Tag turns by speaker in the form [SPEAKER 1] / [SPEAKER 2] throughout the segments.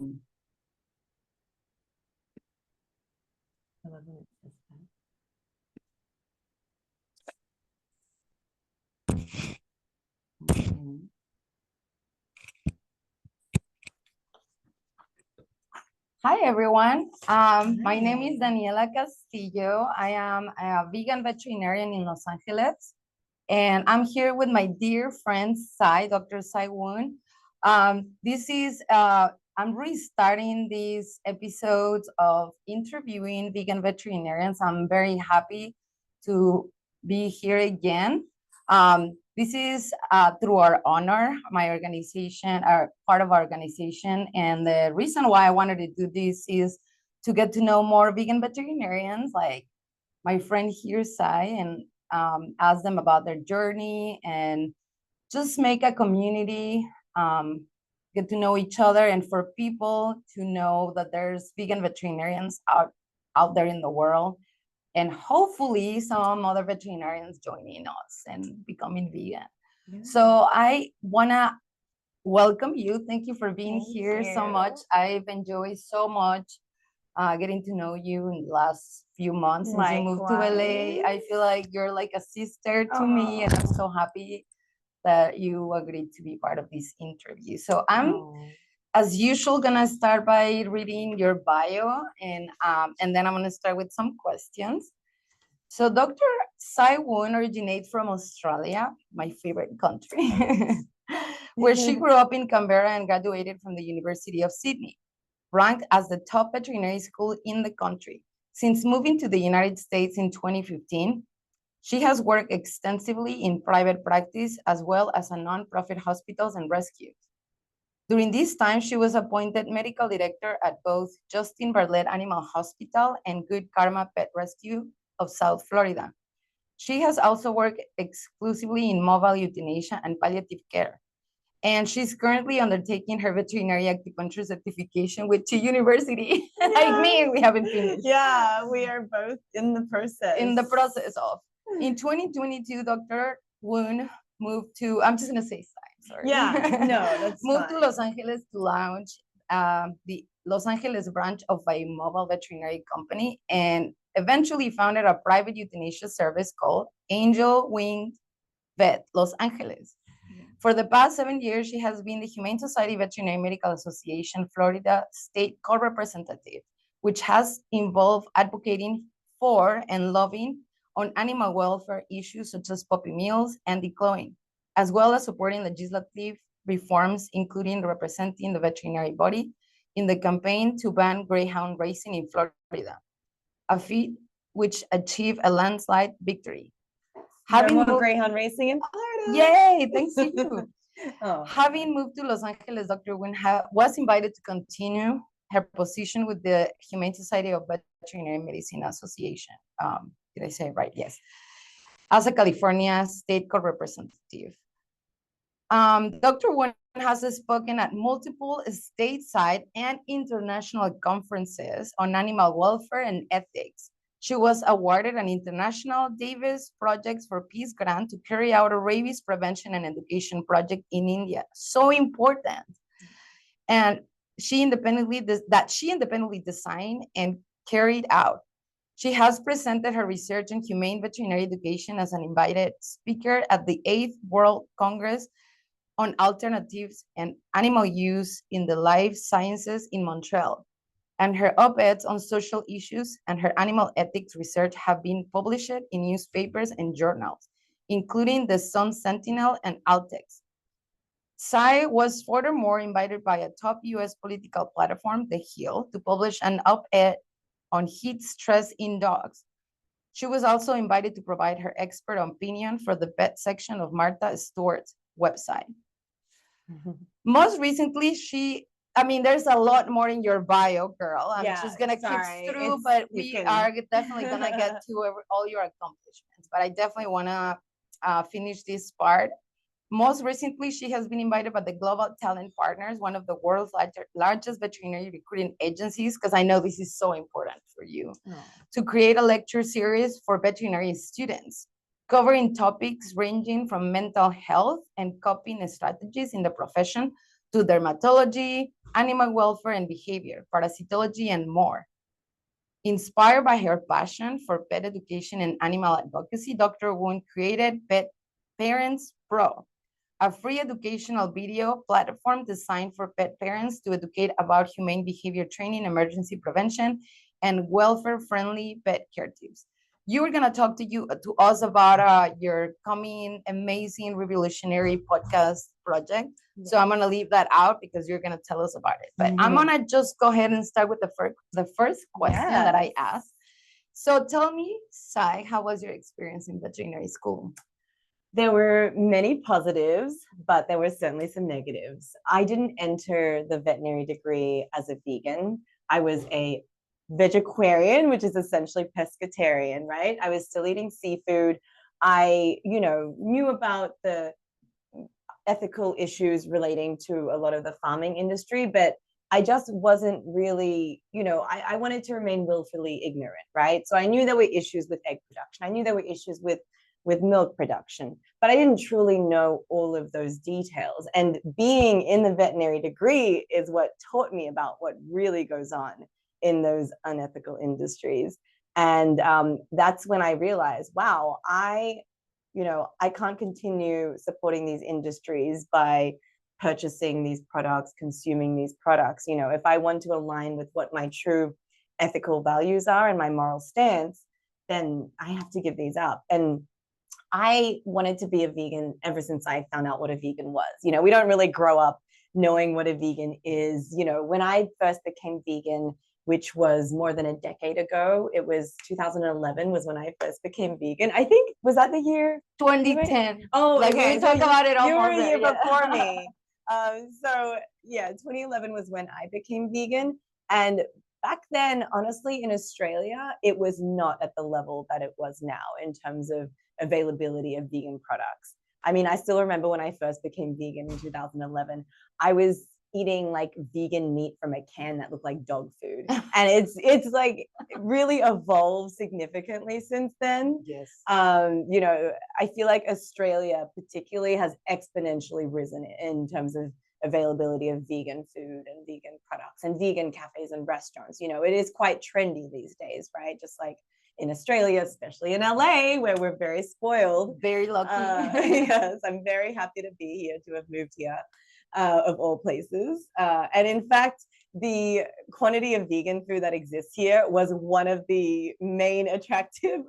[SPEAKER 1] Hi, everyone. My name is Daniela Castillo. I am a vegan veterinarian in Los Angeles, and I'm here with my dear friend, Dr. Woon. I'm restarting these episodes of interviewing vegan veterinarians. I'm very happy to be here again. This is through our honor, my organization, part of our organization. And the reason why I wanted to do this is to get to know more vegan veterinarians, like my friend here, and ask them about their journey and just make a community, get to know each other, and for people to know that there's vegan veterinarians out there in the world, and hopefully some other veterinarians joining us and becoming vegan. Yeah. So I wanna welcome you. Thank you for being here so much. I've enjoyed so much getting to know you in the last few months since you moved to LA. I feel like you're like a sister to me, and I'm so happy that you agreed to be part of this interview. So I'm, as usual, gonna start by reading your bio, and then I'm gonna start with some questions. So Dr. Woon originates from Australia, my favorite country, where she grew up in Canberra and graduated from the University of Sydney, ranked as the top veterinary school in the country. Since moving to the United States in 2015, she has worked extensively in private practice as well as in nonprofit hospitals and rescues. During this time, she was appointed medical director at both Justin Bartlett Animal Hospital and Good Karma Pet Rescue of South Florida. She has also worked exclusively in mobile euthanasia and palliative care. And she's currently undertaking her veterinary acupuncture certification with 2 University. Yeah. Like me, we haven't finished.
[SPEAKER 2] Yeah, we are both in the process.
[SPEAKER 1] In 2022, Dr. Woon moved to, I'm just going to say sorry.
[SPEAKER 2] Yeah, no, that's
[SPEAKER 1] moved
[SPEAKER 2] fine.
[SPEAKER 1] to Los Angeles to launch the Los Angeles branch of a mobile veterinary company, and eventually founded a private euthanasia service called Angel Winged Vet Los Angeles. For the past 7 years, she has been the Humane Society Veterinary Medical Association Florida State Co-Representative, which has involved advocating for and lobbying on animal welfare issues such as puppy mills and declawing, as well as supporting legislative reforms, including representing the veterinary body in the campaign to ban greyhound racing in Florida, a feat which achieved a landslide victory.
[SPEAKER 2] Having greyhound racing in Florida.
[SPEAKER 1] Yay, thanks to you. Having moved to Los Angeles, Dr. Woon was invited to continue her position with the Humane Society of Veterinary Medicine Association. Did I say it right? Yes. As a California state co-representative. Dr. Woon has spoken at multiple stateside and international conferences on animal welfare and ethics. She was awarded an International Davis Projects for Peace grant to carry out a rabies prevention and education project in India. So important. And she independently designed and carried out. She has presented her research in humane veterinary education as an invited speaker at the 8th World Congress on Alternatives and Animal Use in the Life Sciences in Montreal. And her op-eds on social issues and her animal ethics research have been published in newspapers and journals, including the Sun Sentinel and Altex. Sai was furthermore invited by a top US political platform, The Hill, to publish an op-ed on heat stress in dogs. She was also invited to provide her expert opinion for the pet section of Martha Stewart's website. Most recently, there's a lot more in your bio, girl. I'm just gonna keep through, but we are definitely gonna get to all your accomplishments. But I definitely wanna finish this part. Most recently, she has been invited by the Global Talent Partners, one of the world's largest veterinary recruiting agencies, because I know this is so important for you, to create a lecture series for veterinary students, covering topics ranging from mental health and coping strategies in the profession to dermatology, animal welfare and behavior, parasitology, and more. Inspired by her passion for pet education and animal advocacy, Dr. Woon created Pet Parents Pro, a free educational video platform designed for pet parents to educate about humane behavior training, emergency prevention, and welfare-friendly pet care tips. You were gonna talk to us about your coming amazing revolutionary podcast project. So I'm gonna leave that out because you're gonna tell us about it. But I'm gonna just go ahead and start with the first question that I asked. So tell me, Sai, how was your experience in veterinary school?
[SPEAKER 2] There were many positives, but there were certainly some negatives. I didn't enter the veterinary degree as a vegan. I was a vegetarian, which is essentially pescatarian, right? I was still eating seafood. I, knew about the ethical issues relating to a lot of the farming industry, but I just wasn't really, I wanted to remain willfully ignorant, right? So I knew there were issues with egg production. I knew there were issues with milk production, but I didn't truly know all of those details. And being in the veterinary degree is what taught me about what really goes on in those unethical industries. And that's when I realized, wow, I can't continue supporting these industries by purchasing these products, consuming these products. If I want to align with what my true ethical values are and my moral stance, then I have to give these up. And I wanted to be a vegan ever since I found out what a vegan was. We don't really grow up knowing what a vegan is. When I first became vegan, which was more than a decade ago, it was 2011 was when I first became vegan. I think, was that the year?
[SPEAKER 1] 2010.
[SPEAKER 2] Oh,
[SPEAKER 1] like
[SPEAKER 2] okay.
[SPEAKER 1] we talk about it
[SPEAKER 2] you were
[SPEAKER 1] almost
[SPEAKER 2] a year
[SPEAKER 1] yeah.
[SPEAKER 2] before me. So yeah, 2011 was when I became vegan. And back then, honestly, in Australia, it was not at the level that it was now in terms of availability of vegan products. I mean, I still remember when I first became vegan in 2011, I was eating like vegan meat from a can that looked like dog food. And it's like really evolved significantly since then.
[SPEAKER 1] Yes.
[SPEAKER 2] I feel like Australia particularly has exponentially risen in terms of availability of vegan food and vegan products and vegan cafes and restaurants. It is quite trendy these days, right? Just like in Australia, especially in LA, where we're very spoiled.
[SPEAKER 1] Very lucky.
[SPEAKER 2] Yes, I'm very happy to be here, to have moved here, of all places. And in fact, the quantity of vegan food that exists here was one of the main attractive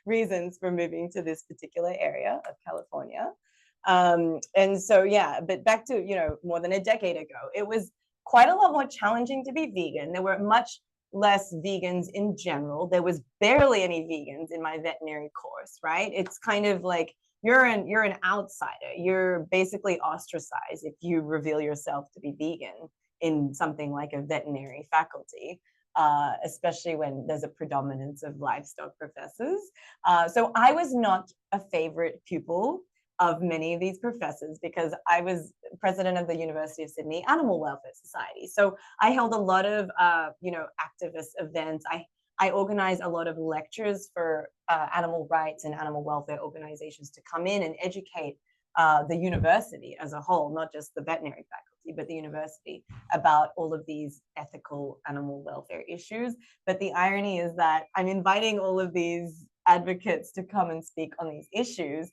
[SPEAKER 2] reasons for moving to this particular area of California. And so, yeah, but back to, more than a decade ago, it was quite a lot more challenging to be vegan. There were much less vegans in general. There was barely any vegans in my veterinary course, right? It's kind of like you're an outsider. You're basically ostracized if you reveal yourself to be vegan in something like a veterinary faculty, especially when there's a predominance of livestock professors. So I was not a favorite pupil of many of these professors because I was president of the University of Sydney Animal Welfare Society. So I held a lot of, activist events. I organized a lot of lectures for animal rights and animal welfare organizations to come in and educate the university as a whole, not just the veterinary faculty, but the university, about all of these ethical animal welfare issues. But the irony is that I'm inviting all of these advocates to come and speak on these issues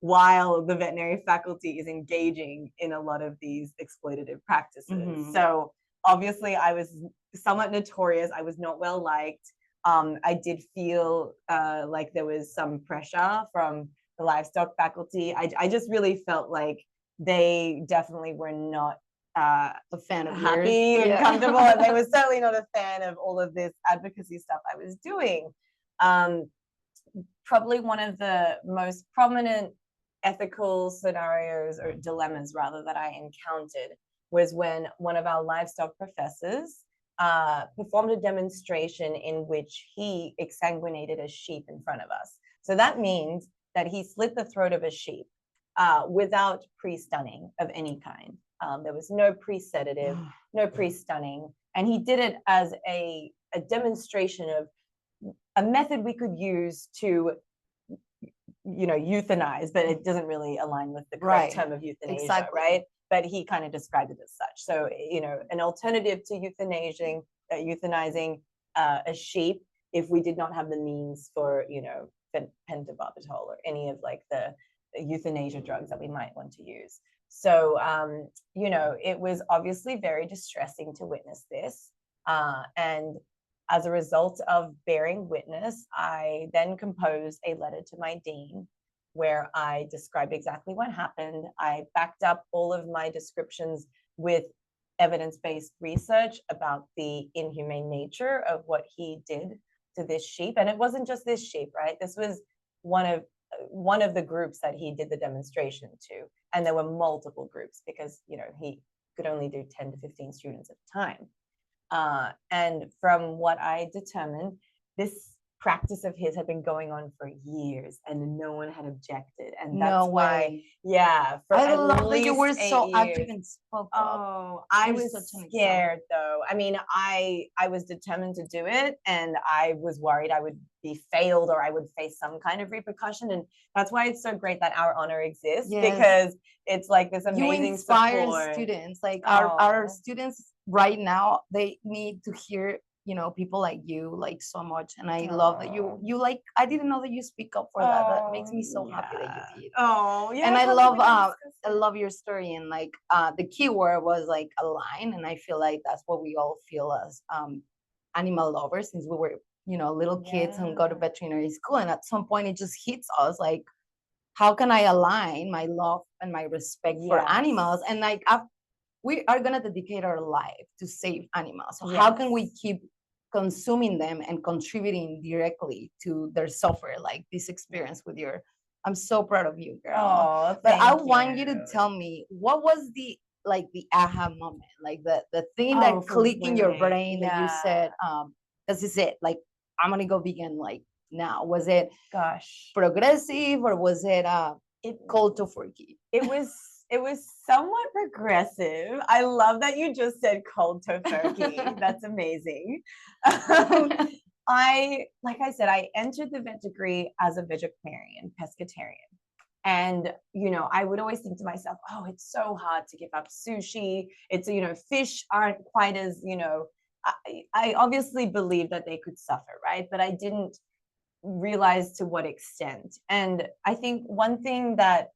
[SPEAKER 2] while the veterinary faculty is engaging in a lot of these exploitative practices. Mm-hmm. So obviously I was somewhat notorious. I was not well liked. I did feel like there was some pressure from the livestock faculty. I just really felt like they definitely were not
[SPEAKER 1] a fan of
[SPEAKER 2] happy
[SPEAKER 1] yours.
[SPEAKER 2] and comfortable. And they were certainly not a fan of all of this advocacy stuff I was doing. Probably one of the most prominent ethical scenarios or dilemmas rather that I encountered was when one of our livestock professors performed a demonstration in which he exsanguinated a sheep in front of us. So that means that he slit the throat of a sheep without pre-stunning of any kind. There was no pre-sedative, no pre-stunning, and he did it as a demonstration of a method we could use to euthanize, but it doesn't really align with the correct term of euthanasia, exactly. Right? but he kind of described it as such. So, you know, an alternative to euthanizing a sheep if we did not have the means for, you know, pentobarbital or any of like the euthanasia drugs that we might want to use. So, you know, it was obviously very distressing to witness this. And as a result of bearing witness, I then composed a letter to my dean where I described exactly what happened. I backed up all of my descriptions with evidence-based research about the inhumane nature of what he did to this sheep. And it wasn't just this sheep, right? This was one of the groups that he did the demonstration to. And there were multiple groups because, you know, he could only do 10 to 15 students at a time. And from what I determined, this practice of his had been going on for years and no one had objected. And that's why, yeah, for
[SPEAKER 1] I
[SPEAKER 2] at
[SPEAKER 1] love that you were
[SPEAKER 2] least
[SPEAKER 1] so
[SPEAKER 2] 8
[SPEAKER 1] active
[SPEAKER 2] years.
[SPEAKER 1] and spoke up.
[SPEAKER 2] Oh, I
[SPEAKER 1] You're
[SPEAKER 2] was
[SPEAKER 1] such an
[SPEAKER 2] scared though. I mean, I was determined to do it and I was worried I would be failed or I would face some kind of repercussion. And that's why it's so great that Our Honor exists, because it's like this amazing
[SPEAKER 1] you inspire
[SPEAKER 2] support.
[SPEAKER 1] Students. Like our students right now, they need to hear, you know, people like you, like so much. And I love that you like, I didn't know that you speak up for that. That makes me so happy that you did.
[SPEAKER 2] Oh, yeah.
[SPEAKER 1] And I love your story. And like the key word was like align. And I feel like that's what we all feel as animal lovers, since we were, you know, little kids and go to veterinary school. And at some point it just hits us like, how can I align my love and my respect for animals? And like we are gonna dedicate our life to save animals. So how can we keep consuming them and contributing directly to their suffer, like this experience with your, I'm so proud of you, girl.
[SPEAKER 2] Oh,
[SPEAKER 1] but I want you to tell me, what was the aha moment, like the thing that clicked in your brain that you said, this is it, like I'm gonna go vegan like now? Was it progressive or was it cold to forky?
[SPEAKER 2] It was somewhat progressive. I love that you just said cold tofurkey. That's amazing. Like I said, I entered the vet degree as a vegetarian, pescatarian. And, you know, I would always think to myself, oh, it's so hard to give up sushi. It's, you know, fish aren't quite as, you know, I obviously believe that they could suffer, right? But I didn't realize to what extent. And I think one thing that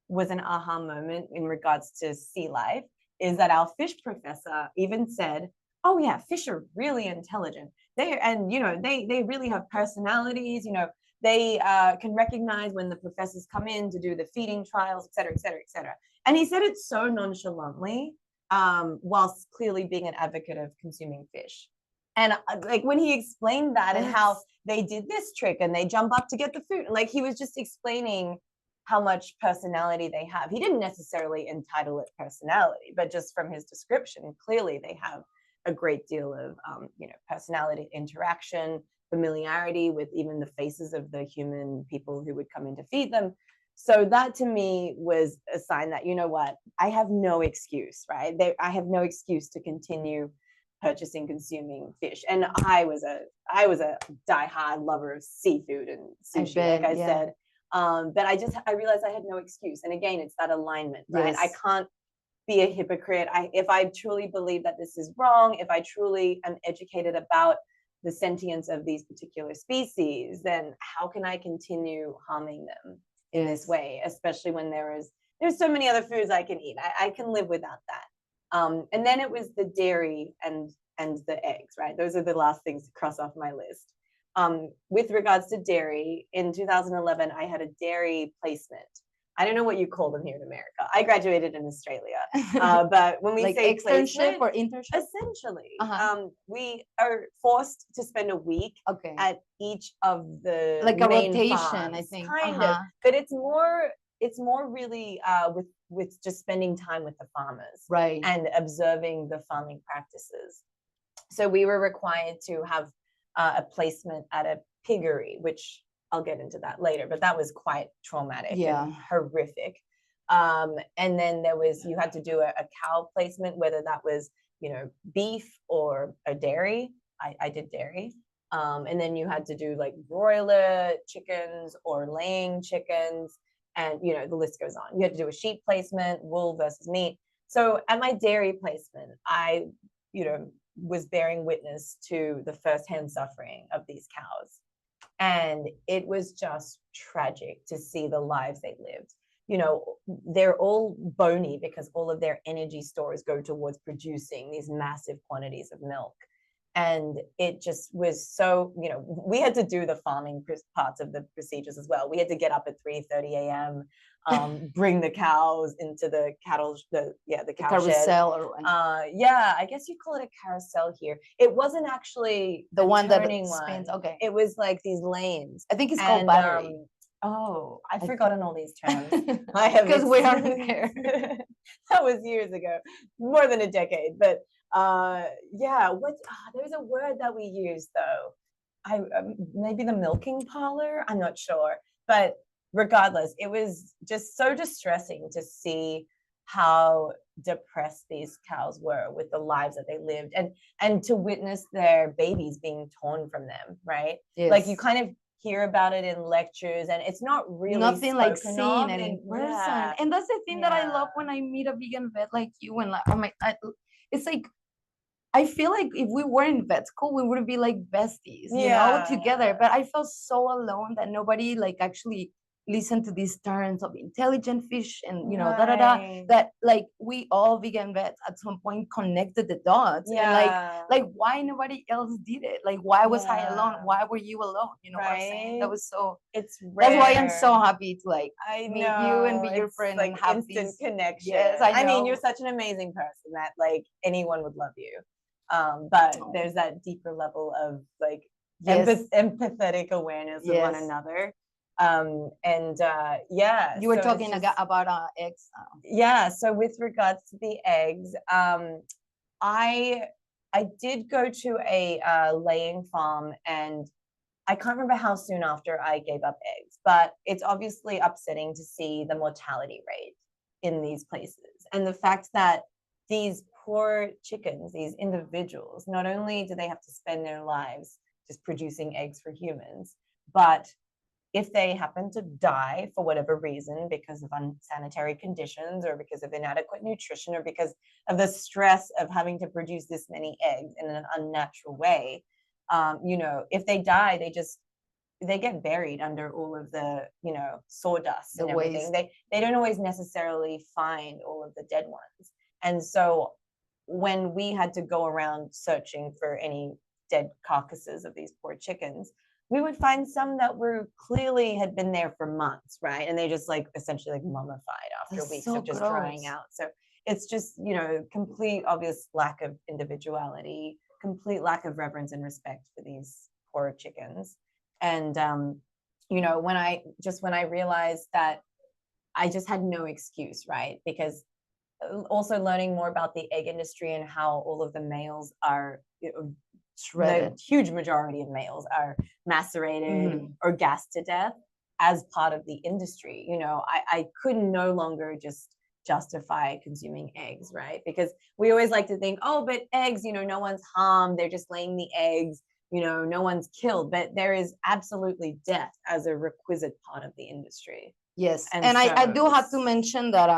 [SPEAKER 2] was an aha moment in regards to sea life is that our fish professor even said, oh yeah, fish are really intelligent. You know, they really have personalities, you know, they can recognize when the professors come in to do the feeding trials, et cetera, et cetera, et cetera. And he said it so nonchalantly, whilst clearly being an advocate of consuming fish. And like when he explained that and how they did this trick and they jump up to get the food, like he was just explaining how much personality they have. He didn't necessarily entitle it personality, but just from his description, clearly they have a great deal of, you know, personality, interaction, familiarity with even the faces of the human people who would come in to feed them. So that to me was a sign that, you know what, I have no excuse, right? I have no excuse to continue purchasing, consuming fish. And I was a diehard lover of seafood and sushi, like I said. But I realized I had no excuse. And again, it's that alignment, right? I can't be a hypocrite. If I truly believe that this is wrong, if I truly am educated about the sentience of these particular species, then how can I continue harming them in this way, especially when there's so many other foods I can eat. I can live without that. And then it was the dairy and the eggs, right? Those are the last things to cross off my list. With regards to dairy, in 2011, I had a dairy placement. I don't know what you call them here in America. I graduated in Australia, but when we
[SPEAKER 1] like
[SPEAKER 2] say
[SPEAKER 1] externship
[SPEAKER 2] placement,
[SPEAKER 1] or internship,
[SPEAKER 2] essentially, we are forced to spend a week at each of the
[SPEAKER 1] like a
[SPEAKER 2] main
[SPEAKER 1] rotation,
[SPEAKER 2] farms,
[SPEAKER 1] I think,
[SPEAKER 2] kind of. But it's more really with just spending time with the farmers,
[SPEAKER 1] right,
[SPEAKER 2] and observing the farming practices. So we were required to have a placement at a piggery, which I'll get into that later, but that was quite traumatic and horrific. And then you had to do a cow placement, whether that was, you know, beef or a dairy. I did dairy. And then you had to do like broiler chickens or laying chickens. And, you know, the list goes on. You had to do a sheep placement, wool versus meat. So at my dairy placement, I, was bearing witness to the firsthand suffering of these cows. And it was just tragic to see the lives they lived. They're all bony because all of their energy stores go towards producing these massive quantities of milk. And it just was so, we had to do the farming parts of the procedures as well. We had to get up at 3:30 a.m., bring the cows into the cattle, the cow
[SPEAKER 1] carousel
[SPEAKER 2] shed.
[SPEAKER 1] or
[SPEAKER 2] I guess you call it a carousel here. It wasn't actually
[SPEAKER 1] the one that
[SPEAKER 2] turning
[SPEAKER 1] spins.
[SPEAKER 2] one.
[SPEAKER 1] Okay,
[SPEAKER 2] It was like these lanes.
[SPEAKER 1] I think it's called battery.
[SPEAKER 2] I've forgotten all these terms.
[SPEAKER 1] Because we don't care.
[SPEAKER 2] That was years ago, more than a decade. But there's a word that we use though. Maybe the milking parlor. I'm not sure, but regardless, it was just so distressing to see how depressed these cows were with the lives that they lived, and to witness their babies being torn from them. Right, like you kind of hear about it in lectures, and it's not really
[SPEAKER 1] nothing like
[SPEAKER 2] spoken
[SPEAKER 1] seeing
[SPEAKER 2] of
[SPEAKER 1] it in person.
[SPEAKER 2] Yeah.
[SPEAKER 1] And that's the thing that I love when I meet a vegan vet like you, and like, it's like, I feel like if we were in vet school, we would be like besties, together. But I felt so alone that nobody like actually listened to these terms of intelligent fish and that like we all vegan vets at some point connected the dots. And like why nobody else did it? Like why was I alone? Why were you alone? What I'm saying? That was so,
[SPEAKER 2] it's
[SPEAKER 1] rare. That's why I'm so happy to like
[SPEAKER 2] meet
[SPEAKER 1] you and be your friend,
[SPEAKER 2] like
[SPEAKER 1] and have
[SPEAKER 2] instant
[SPEAKER 1] these
[SPEAKER 2] connection.
[SPEAKER 1] Yes, I
[SPEAKER 2] mean, you're such an amazing person that like anyone would love you. But there's that deeper level of like empathetic awareness of one another.
[SPEAKER 1] You were talking about eggs.
[SPEAKER 2] So with regards to the eggs, I did go to a laying farm, and I can't remember how soon after I gave up eggs, but it's obviously upsetting to see the mortality rate in these places, and the fact that these poor chickens, these individuals, not only do they have to spend their lives just producing eggs for humans, but if they happen to die for whatever reason, because of unsanitary conditions or because of inadequate nutrition or because of the stress of having to produce this many eggs in an unnatural way, if they die, they get buried under all of the, sawdust and everything. They don't always necessarily find all of the dead ones. And so when we had to go around searching for any dead carcasses of these poor chickens, we would find some that were clearly had been there for months, right? And they just like essentially like mummified after weeks of just drying out. So it's just, complete obvious lack of individuality, complete lack of reverence and respect for these poor chickens. And when I realized that I just had no excuse, right? Because also learning more about the egg industry and how all of the males are shredded. The huge majority of males are macerated or gassed to death as part of the industry. I could no longer just justify consuming eggs, right? Because we always like to think, oh, but eggs, no one's harmed, they're just laying the eggs, no one's killed, but there is absolutely death as a requisite part of the industry.
[SPEAKER 1] Yes. And I do have to mention that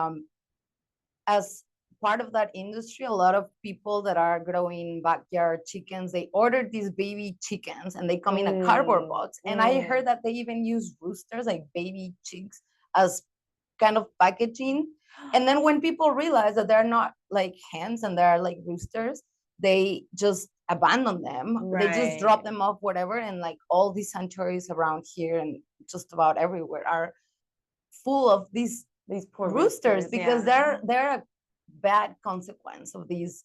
[SPEAKER 1] as part of that industry, a lot of people that are growing backyard chickens, they order these baby chickens and they come in a cardboard box. And I heard that they even use roosters, like baby chicks, as kind of packaging. And then when people realize that they're not like hens and they're like roosters, they just abandon them. They just drop them off, whatever. And like all these sanctuaries around here and just about everywhere are full of these poor roosters because they're a bad consequence of these,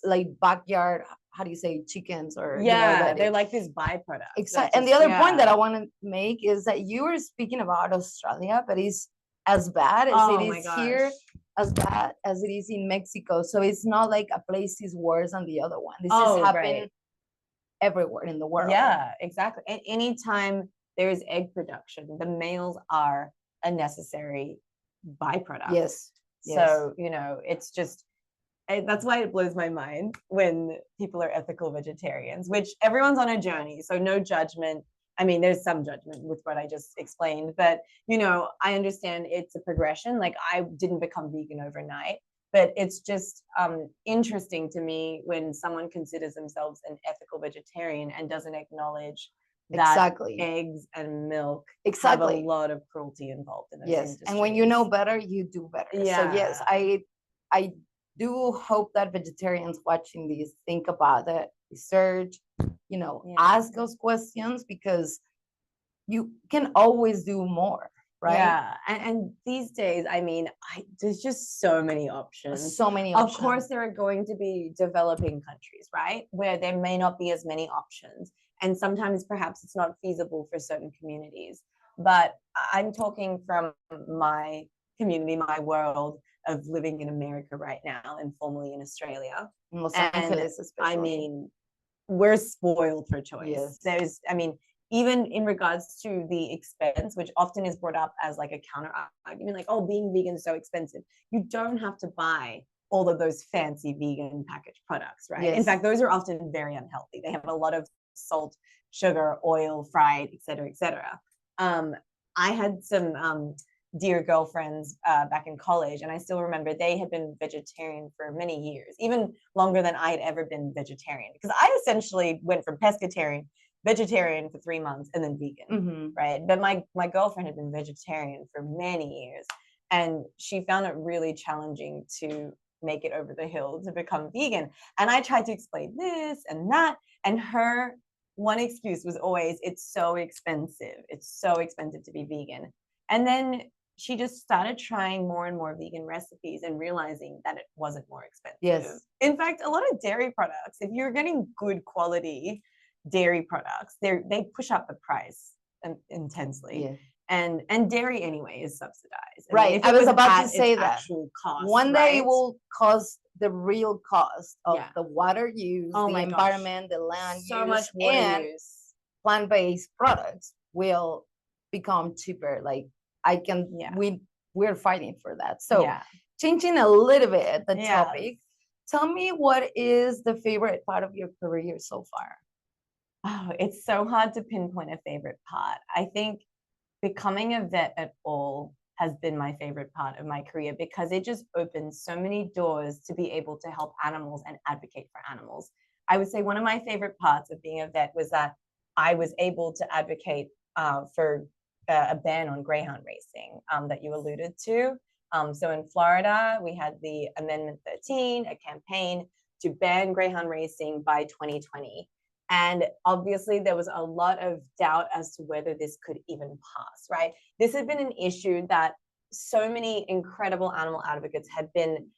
[SPEAKER 1] like backyard, how do you say, chickens, or
[SPEAKER 2] they're like this byproduct.
[SPEAKER 1] Exactly. And the other point that I want to make is that you were speaking about Australia, but it's as bad as it is here, as bad as it is in Mexico. So it's not like a place is worse than the other one. This is happening everywhere in the world.
[SPEAKER 2] Yeah, exactly. And anytime there's egg production, the males are a necessary byproduct.
[SPEAKER 1] Yes.
[SPEAKER 2] So, it's just, that's why it blows my mind when people are ethical vegetarians, which everyone's on a journey. So no judgment. I mean, there's some judgment with what I just explained, but, I understand it's a progression. Like I didn't become vegan overnight. But it's just interesting to me when someone considers themselves an ethical vegetarian and doesn't acknowledge that
[SPEAKER 1] Exactly.
[SPEAKER 2] eggs and milk
[SPEAKER 1] Exactly.
[SPEAKER 2] have a lot of cruelty involved in those
[SPEAKER 1] Yes,
[SPEAKER 2] industries.
[SPEAKER 1] and when you know better, you do better. So yes,
[SPEAKER 2] Yeah.
[SPEAKER 1] I do hope that vegetarians watching this think about it, research,
[SPEAKER 2] Yeah.
[SPEAKER 1] ask those questions, because you can always do more, right?
[SPEAKER 2] Yeah, and these days, I mean, there's just so many options.
[SPEAKER 1] So many
[SPEAKER 2] Of
[SPEAKER 1] options.
[SPEAKER 2] course, there are going to be developing countries, right, where there may not be as many options, and sometimes perhaps it's not feasible for certain communities. But I'm talking from my community, my world of living in America right now, and formerly in Australia.
[SPEAKER 1] In Los
[SPEAKER 2] And
[SPEAKER 1] Angeles, especially.
[SPEAKER 2] I mean, we're spoiled for choice.
[SPEAKER 1] Yes.
[SPEAKER 2] I mean, even in regards to the expense, which often is brought up as like a counter argument, like, oh, being vegan is so expensive. You don't have to buy all of those fancy vegan packaged products, right?
[SPEAKER 1] Yes.
[SPEAKER 2] In fact, those are often very unhealthy. They have a lot of salt, sugar, oil, fried, et cetera, et cetera. I had some dear girlfriends back in college, and I still remember they had been vegetarian for many years, even longer than I had ever been vegetarian, because I essentially went from pescatarian, vegetarian for 3 months, and then vegan, right? But my girlfriend had been vegetarian for many years, and she found it really challenging to make it over the hill to become vegan. And I tried to explain this and that, and her one excuse was always, it's so expensive. It's so expensive to be vegan. And then she just started trying more and more vegan recipes and realizing that it wasn't more expensive.
[SPEAKER 1] Yes.
[SPEAKER 2] In fact, a lot of dairy products, if you're getting good quality dairy products, they push up the price intensely.
[SPEAKER 1] Yeah.
[SPEAKER 2] And dairy anyway is subsidized.
[SPEAKER 1] Right. I was about to say that.
[SPEAKER 2] Actual cost,
[SPEAKER 1] one day
[SPEAKER 2] right?
[SPEAKER 1] it will cost the real cost of
[SPEAKER 2] Yeah.
[SPEAKER 1] the water use,
[SPEAKER 2] Oh
[SPEAKER 1] the
[SPEAKER 2] my
[SPEAKER 1] environment,
[SPEAKER 2] gosh.
[SPEAKER 1] the land
[SPEAKER 2] So
[SPEAKER 1] use,
[SPEAKER 2] much water
[SPEAKER 1] and
[SPEAKER 2] use.
[SPEAKER 1] plant-based products will become cheaper. Like we're fighting for that. So changing a little bit the topic, tell me, what is the favorite part of your career so far?
[SPEAKER 2] Oh, it's so hard to pinpoint a favorite part. I think becoming a vet at all has been my favorite part of my career, because it just opens so many doors to be able to help animals and advocate for animals. I would say one of my favorite parts of being a vet was that I was able to advocate for a ban on greyhound racing that you alluded to. So in Florida, we had the Amendment 13, a campaign to ban greyhound racing by 2020. And obviously, there was a lot of doubt as to whether this could even pass, right? This had been an issue that so many incredible animal advocates had been,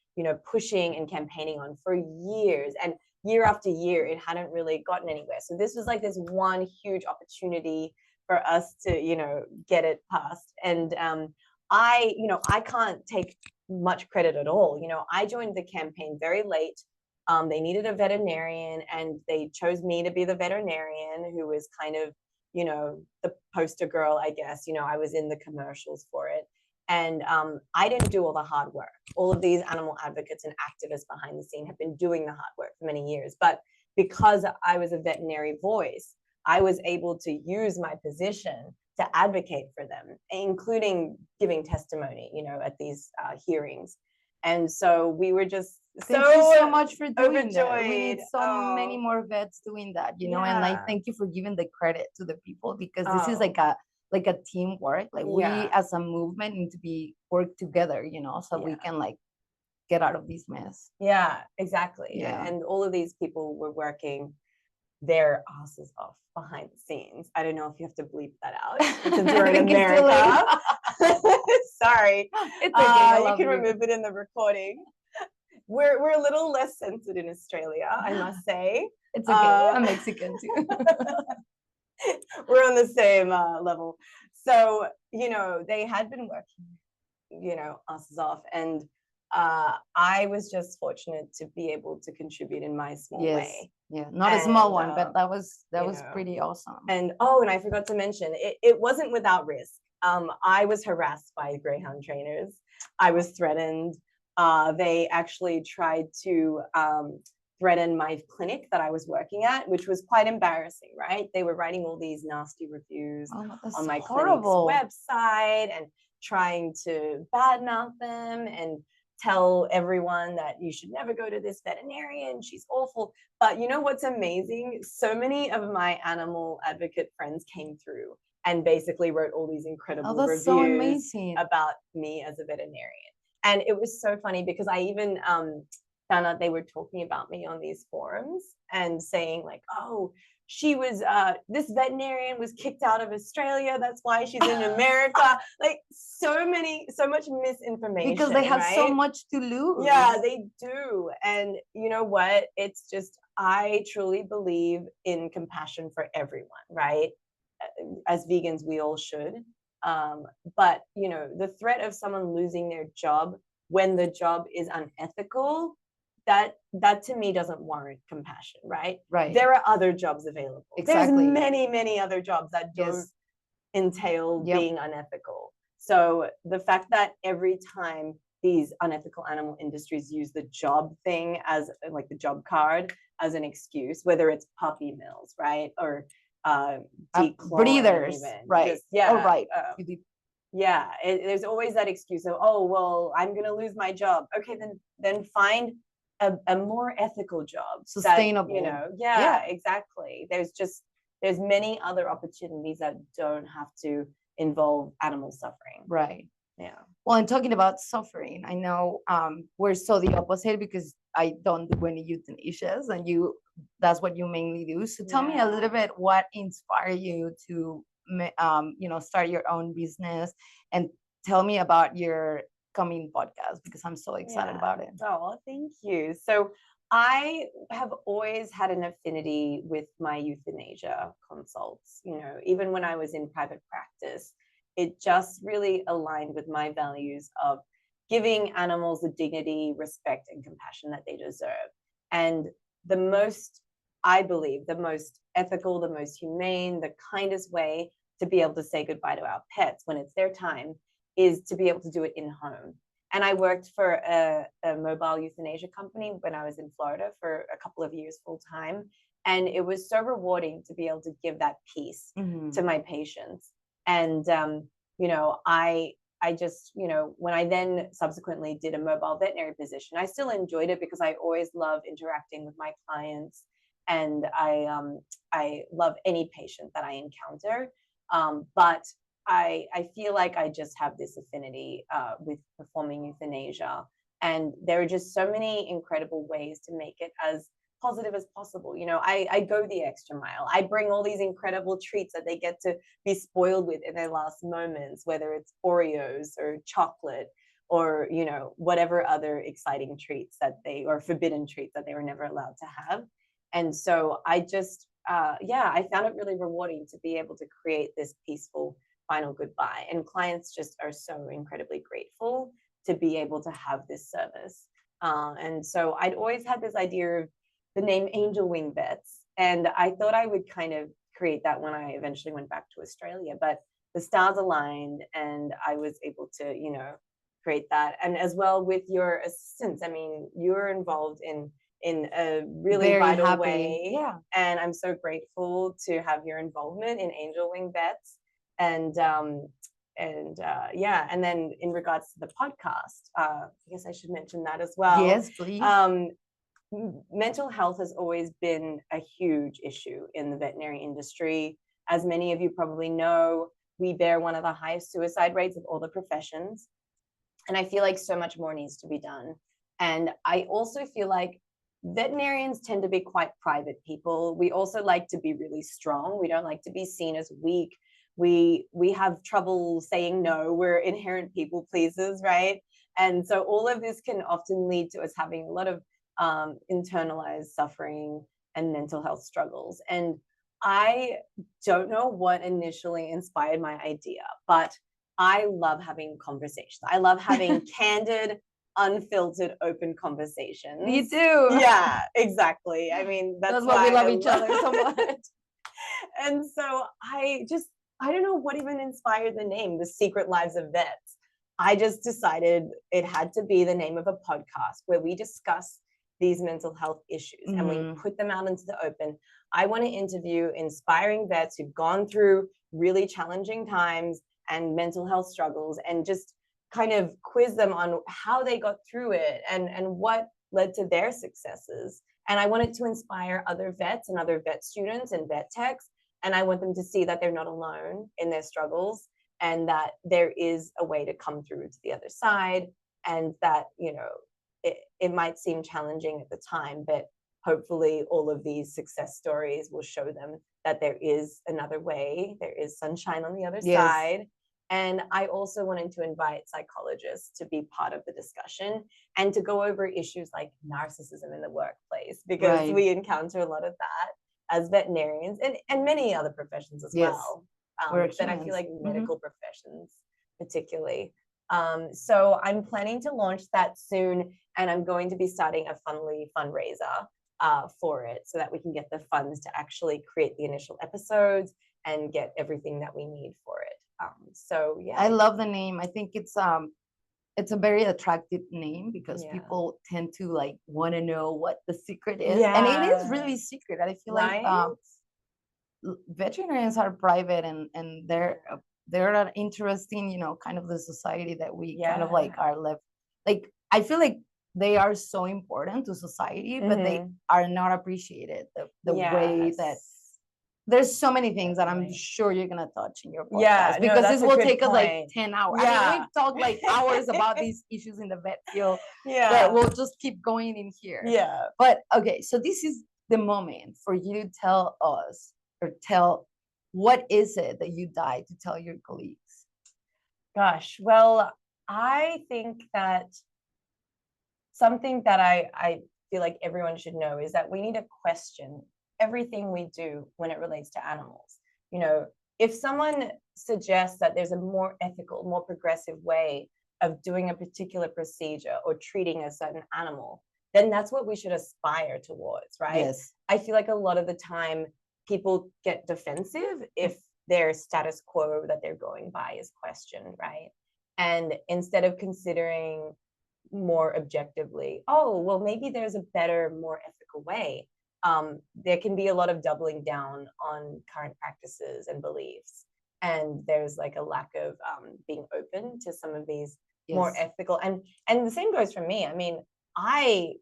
[SPEAKER 2] pushing and campaigning on for years. And year after year, it hadn't really gotten anywhere. So this was like this one huge opportunity for us to, get it passed. And I can't take much credit at all. I joined the campaign very late. They needed a veterinarian, and they chose me to be the veterinarian, who was kind of, the poster girl, I guess. I was in the commercials for it. And I didn't do all the hard work. All of these animal advocates and activists behind the scene have been doing the hard work for many years. But because I was a veterinary voice, I was able to use my position to advocate for them, including giving testimony, at these hearings. And so we were just
[SPEAKER 1] thank you so much for doing
[SPEAKER 2] overjoyed.
[SPEAKER 1] that. We need so many more vets doing that, and I thank you for giving the credit to the people, because this is like a teamwork. Like we as a movement need to work together, so we can get out of this mess.
[SPEAKER 2] Yeah, exactly.
[SPEAKER 1] Yeah.
[SPEAKER 2] And all of these people were working their asses off behind the scenes. I don't know if you have to bleep that out since we're in America. Sorry.
[SPEAKER 1] It's okay.
[SPEAKER 2] You can remove it in the recording. We're a little less censored in Australia, I must say.
[SPEAKER 1] It's okay. I'm Mexican too.
[SPEAKER 2] We're on the same level. So, they had been working, asses off. And I was just fortunate to be able to contribute in my small way.
[SPEAKER 1] Yeah, not a small one, but that was pretty awesome.
[SPEAKER 2] And I forgot to mention, it wasn't without risk. I was harassed by greyhound trainers. I was threatened. They actually tried to threaten my clinic that I was working at, which was quite embarrassing, right? They were writing all these nasty reviews on my clinic's website and trying to badmouth them and tell everyone that you should never go to this veterinarian, she's awful. But you know what's amazing? So many of my animal advocate friends came through and basically wrote all these incredible
[SPEAKER 1] that's so
[SPEAKER 2] reviews
[SPEAKER 1] amazing.
[SPEAKER 2] about me as a veterinarian. And it was so funny because I even found out they were talking about me on these forums and saying like, oh, she was this veterinarian was kicked out of Australia, that's why she's in America. Like so much misinformation,
[SPEAKER 1] because they have so
[SPEAKER 2] right?
[SPEAKER 1] much to lose.
[SPEAKER 2] Yeah, they do. And you know what, it's just, I truly believe in compassion for everyone, right? As vegans we all should, but you know, the threat of someone losing their job when the job is unethical, that to me doesn't warrant compassion, right?
[SPEAKER 1] Right.
[SPEAKER 2] There are other jobs available.
[SPEAKER 1] Exactly.
[SPEAKER 2] There's many other jobs that don't entail being unethical. So the fact that every time these unethical animal industries use the job thing as like the job card as an excuse, whether it's puppy mills, right, or
[SPEAKER 1] breeders,
[SPEAKER 2] even.
[SPEAKER 1] right?
[SPEAKER 2] Just, yeah,
[SPEAKER 1] oh, right.
[SPEAKER 2] Yeah, there's always that excuse of, oh well, I'm gonna lose my job. Okay, then find a more ethical job,
[SPEAKER 1] sustainable.
[SPEAKER 2] That, you know, yeah, exactly. There's many other opportunities that don't have to involve animal suffering.
[SPEAKER 1] Right.
[SPEAKER 2] Yeah.
[SPEAKER 1] Well, and talking about suffering, I know we're so the opposite because I don't do any euthanasias, and that's what you mainly do. So tell me a little bit what inspired you to start your own business, and tell me about your coming podcast because I'm so excited about it.
[SPEAKER 2] Oh, thank you. So I have always had an affinity with my euthanasia consults. You know, even when I was in private practice, it just really aligned with my values of giving animals the dignity, respect, and compassion that they deserve. And I believe, the most ethical, the most humane, the kindest way to be able to say goodbye to our pets when it's their time is to be able to do it in home. And I worked for a mobile euthanasia company when I was in Florida for a couple of years full time. And it was so rewarding to be able to give that peace to my patients. And, you know, I just, you know, when I then subsequently did a mobile veterinary position, I still enjoyed it because I always love interacting with my clients. And I love any patient that I encounter. But I feel like I just have this affinity with performing euthanasia. And there are just so many incredible ways to make it as positive as possible. You know, I go the extra mile. I bring all these incredible treats that they get to be spoiled with in their last moments, whether it's Oreos or chocolate or, you know, whatever other exciting treats or forbidden treats that they were never allowed to have. And so I just, I found it really rewarding to be able to create this peaceful final goodbye. And clients just are so incredibly grateful to be able to have this service. And so I'd always had this idea of the name Angel Wing Vets. And I thought I would kind of create that when I eventually went back to Australia. But the stars aligned and I was able to, you know, create that. And as well with your assistance, I mean, you're involved in a really very vital way.
[SPEAKER 1] Yeah.
[SPEAKER 2] And I'm so grateful to have your involvement in Angel Wing Vets. And then in regards to the podcast, I guess I should mention that as well.
[SPEAKER 1] Yes, please.
[SPEAKER 2] Mental health has always been a huge issue in the veterinary industry. As many of you probably know, we bear one of the highest suicide rates of all the professions. And I feel like so much more needs to be done. And I also feel like veterinarians tend to be quite private people. We also like to be really strong. We don't like to be seen as weak. We have trouble saying no. We're inherent people pleasers, right? And so all of this can often lead to us having a lot of internalized suffering and mental health struggles. And I don't know what initially inspired my idea, but I love having conversations. I love having candid, unfiltered, open conversations.
[SPEAKER 1] You do.
[SPEAKER 2] Yeah, exactly. I mean, that's
[SPEAKER 1] why we love each other so much.
[SPEAKER 2] And so I don't know what even inspired the name, The Secret Lives of Vets. I just decided it had to be the name of a podcast where we discuss these mental health issues and we put them out into the open. I want to interview inspiring vets who've gone through really challenging times and mental health struggles and just kind of quiz them on how they got through it and what led to their successes. And I wanted to inspire other vets and other vet students and vet techs. And I want them to see that they're not alone in their struggles and that there is a way to come through to the other side. And that, it might seem challenging at the time, but hopefully all of these success stories will show them that there is another way, there is sunshine on the other side. And I also wanted to invite psychologists to be part of the discussion and to go over issues like narcissism in the workplace, because we encounter a lot of that as veterinarians and many other professions as well. But I feel like medical professions particularly. So I'm planning to launch that soon, and I'm going to be starting a fundraiser for it so that we can get the funds to actually create the initial episodes and get everything that we need for it. So yeah,
[SPEAKER 1] I love the name. I think it's a very attractive name because people tend to like want to know what the secret is, and it is really secret. I feel like veterinarians are private, and they're not interesting, kind of the society that we kind of like are left. Like I feel like they are so important to society, but they are not appreciated the way that. There's so many things that I'm sure you're gonna touch in your podcast because this will take us like 10 hours. I mean, we've talked like hours about these issues in the vet field. But we'll just keep going in here. But okay, so this is the moment for you to tell us, or tell what is it that you died to tell your colleagues?
[SPEAKER 2] Gosh, well, I think that something that I feel like everyone should know is that we need to question everything we do when it relates to animals. If someone suggests that there's a more ethical, more progressive way of doing a particular procedure or treating a certain animal, then that's what we should aspire towards, right? I feel like a lot of the time people get defensive if their status quo that they're going by is questioned, right? And instead of considering more objectively, oh, well, maybe there's a better, more ethical way. There can be a lot of doubling down on current practices and beliefs. And there's like a lack of being open to some of these more ethical. And the same goes for me. I mean, I,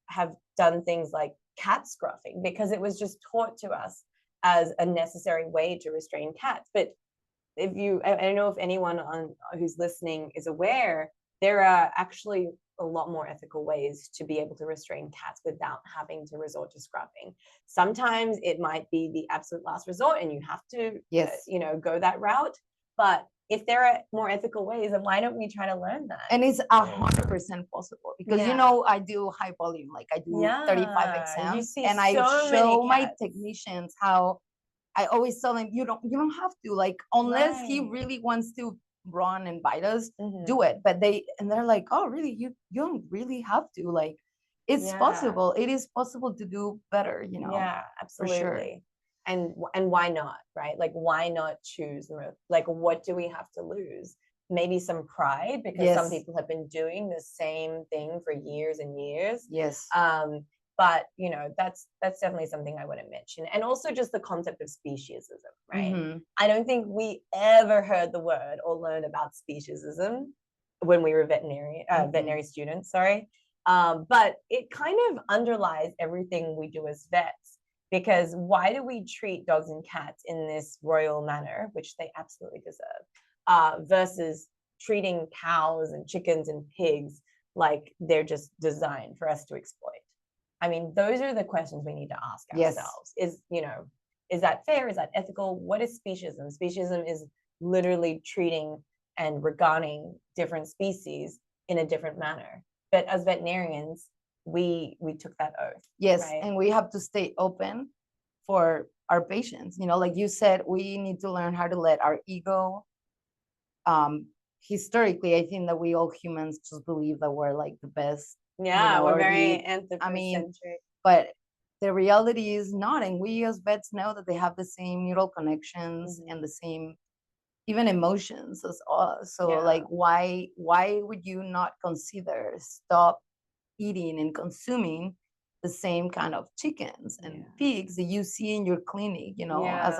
[SPEAKER 2] have done things like cat scruffing because it was just taught to us as a necessary way to restrain cats. But I don't know if anyone who's listening is aware, there are actually a lot more ethical ways to be able to restrain cats without having to resort to scruffing. Sometimes it might be the absolute last resort and you have to, go that route. But if there are more ethical ways, then why don't we try to learn that?
[SPEAKER 1] And it's 100% possible because, I do high volume, like I do 35 exams and I show my technicians how I always tell them, you don't have to, like, unless he really wants to run and bite us, do it. But they're like, oh, really? You don't really have to. Like, it's possible. It is possible to do better,
[SPEAKER 2] Yeah, absolutely.
[SPEAKER 1] For sure.
[SPEAKER 2] And why not, right? Like, why not choose like, what do we have to lose? Maybe some pride, because some people have been doing the same thing for years and years. But that's definitely something I want to mention. And also just the concept of speciesism, right? I don't think we ever heard the word or learned about speciesism when we were veterinary students, sorry. But it kind of underlies everything we do as vets, because why do we treat dogs and cats in this royal manner, which they absolutely deserve, versus treating cows and chickens and pigs like they're just designed for us to exploit? I mean, those are the questions we need to ask ourselves. Is that fair? Is that ethical? What is speciesism? Speciesism is literally treating and regarding different species in a different manner. But as veterinarians, we took that oath.
[SPEAKER 1] Right? And we have to stay open for our patients. Like you said, we need to learn how to let our ego. Historically, I think that we all humans just believe that we're like the best.
[SPEAKER 2] We're very anthropocentric.
[SPEAKER 1] But the reality is not, and we as vets know that they have the same neural connections and the same even emotions as us. So like, why would you not consider stop eating and consuming the same kind of chickens and pigs that you see in your clinic, as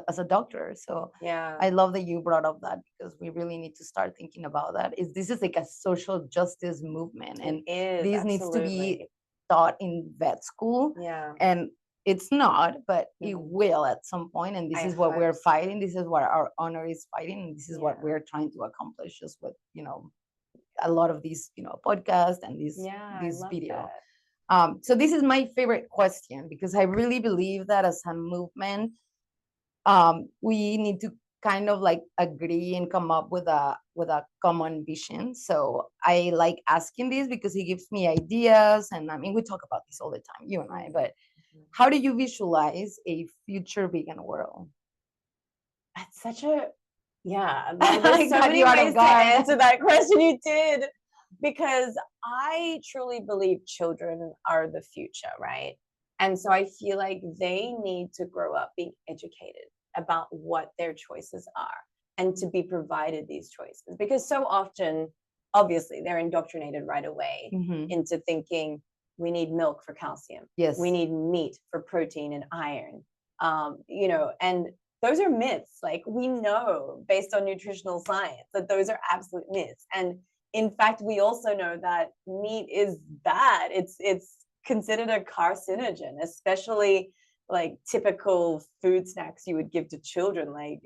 [SPEAKER 1] as a doctor. So
[SPEAKER 2] Yeah.
[SPEAKER 1] I love that you brought up that, because we really need to start thinking about that. This is like a social justice movement, and
[SPEAKER 2] It is,
[SPEAKER 1] this needs to be
[SPEAKER 2] absolutely.
[SPEAKER 1] taught in vet school.
[SPEAKER 2] Yeah.
[SPEAKER 1] And it's not, but it
[SPEAKER 2] Mhm.
[SPEAKER 1] will at some point. And this
[SPEAKER 2] I
[SPEAKER 1] is what
[SPEAKER 2] hope
[SPEAKER 1] we're
[SPEAKER 2] so.
[SPEAKER 1] fighting. This is what our honor is fighting. And this is what
[SPEAKER 2] Yeah.
[SPEAKER 1] we're trying to accomplish just with, a lot of these, podcasts and
[SPEAKER 2] Yeah, I
[SPEAKER 1] this
[SPEAKER 2] love
[SPEAKER 1] video.
[SPEAKER 2] that.
[SPEAKER 1] So this is my favorite question, because I really believe that as a movement, we need to kind of like agree and come up with a common vision. So I like asking this because it gives me ideas, and I mean, we talk about this all the time, you and I. But how do you visualize a future vegan world?
[SPEAKER 2] That's such a, yeah, there's so
[SPEAKER 1] Got
[SPEAKER 2] many
[SPEAKER 1] you out of
[SPEAKER 2] ways to
[SPEAKER 1] guard.
[SPEAKER 2] answer that question. You did, because I truly believe children are the future, right? And so I feel like they need to grow up being educated about what their choices are and to be provided these choices, because so often, obviously, they're indoctrinated right away
[SPEAKER 1] Mhm.
[SPEAKER 2] into thinking we need milk for calcium,
[SPEAKER 1] Yes.
[SPEAKER 2] we need meat for protein and iron, and those are myths. Like, we know based on nutritional science that those are absolute myths. And in fact, we also know that meat is bad. It's considered a carcinogen, especially like typical food snacks you would give to children, like,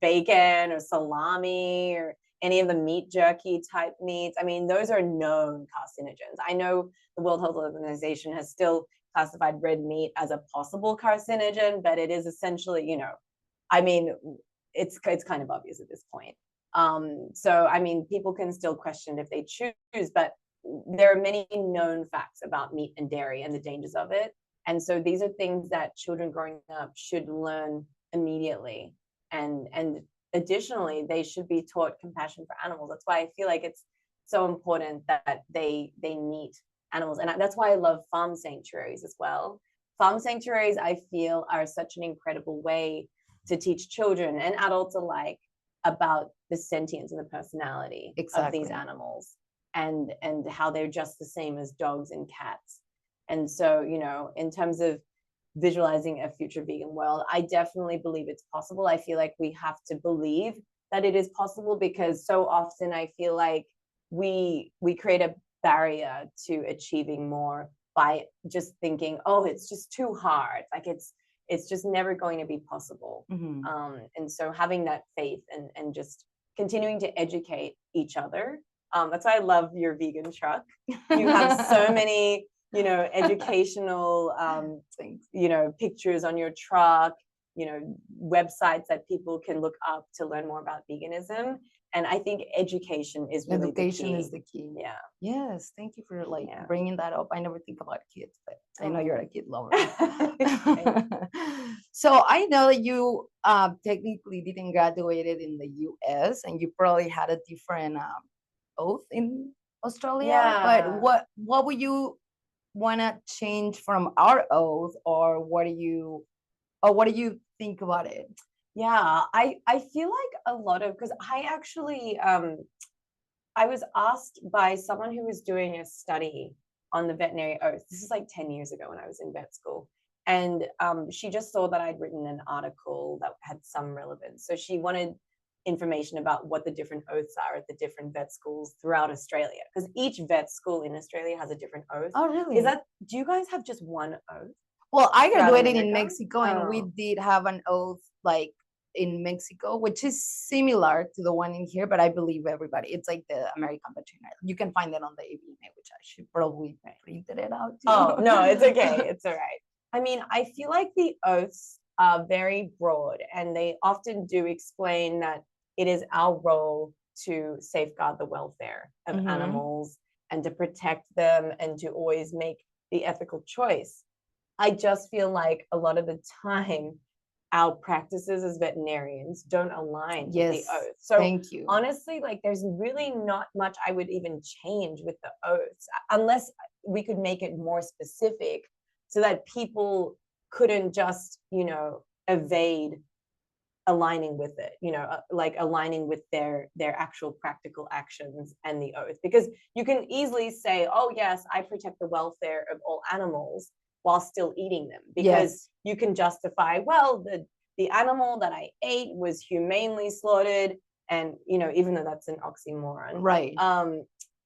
[SPEAKER 2] bacon or salami or any of the meat jerky type meats. I mean, those are known carcinogens. I know the World Health Organization has still classified red meat as a possible carcinogen, but it is essentially, I mean, it's kind of obvious at this point. So, I mean, people can still question if they choose, but there are many known facts about meat and dairy and the dangers of it. And so these are things that children growing up should learn immediately. And additionally, they should be taught compassion for animals. That's why I feel like it's so important that they meet animals. And that's why I love farm sanctuaries as well. Farm sanctuaries, I feel, are such an incredible way to teach children and adults alike about the sentience and the personality of these animals, and how they're just the same as dogs and cats. And so, in terms of visualizing a future vegan world, I definitely believe it's possible. I feel like we have to believe that it is possible, because so often I feel like we create a barrier to achieving more by just thinking, oh, it's just too hard. Like, it's just never going to be possible.
[SPEAKER 1] Mm-hmm.
[SPEAKER 2] And so having that faith and just continuing to educate each other. That's why I love your vegan truck. You have so many, educational, pictures on your truck, websites that people can look up to learn more about veganism. And I think education is really
[SPEAKER 1] Education
[SPEAKER 2] the key.
[SPEAKER 1] is the key.
[SPEAKER 2] Yeah.
[SPEAKER 1] Yes. Thank you for bringing that up. I never think about kids, but I know
[SPEAKER 2] Oh.
[SPEAKER 1] you're a kid lover. So I know that you technically didn't graduated in the US, and you probably had a different oath in Australia.
[SPEAKER 2] Yeah.
[SPEAKER 1] But what would you want to change from our oath, or what do you think about it?
[SPEAKER 2] Yeah, I feel like a lot of, because I actually I was asked by someone who was doing a study on the veterinary oath. This is like 10 years ago when I was in vet school. And she just saw that I'd written an article that had some relevance. So she wanted information about what the different oaths are at the different vet schools throughout Australia, because each vet school in Australia has a different oath.
[SPEAKER 1] Oh, really?
[SPEAKER 2] Do you guys have just one oath?
[SPEAKER 1] Well, I
[SPEAKER 2] throughout
[SPEAKER 1] graduated in
[SPEAKER 2] America?
[SPEAKER 1] Mexico, and we did have an oath like in Mexico, which is similar to the one in here, but I believe everybody, it's like the American veterinary. You can find it on the AVMA, which I should probably printed it out too.
[SPEAKER 2] Oh, no, it's okay. It's all right. I mean, I feel like the oaths are very broad, and they often do explain that it is our role to safeguard the welfare of animals and to protect them and to always make the ethical choice. I just feel like a lot of the time, our practices as veterinarians don't align with the oath. So
[SPEAKER 1] thank you.
[SPEAKER 2] Honestly, like, there's really not much I would even change with the oaths, unless we could make it more specific so that people couldn't just, evade aligning with it, like aligning with their actual practical actions and the oath. Because you can easily say, oh yes, I protect the welfare of all animals, while still eating them, because you can justify, well, the animal that I ate was humanely slaughtered. And, you know, even though that's an oxymoron.
[SPEAKER 1] Right.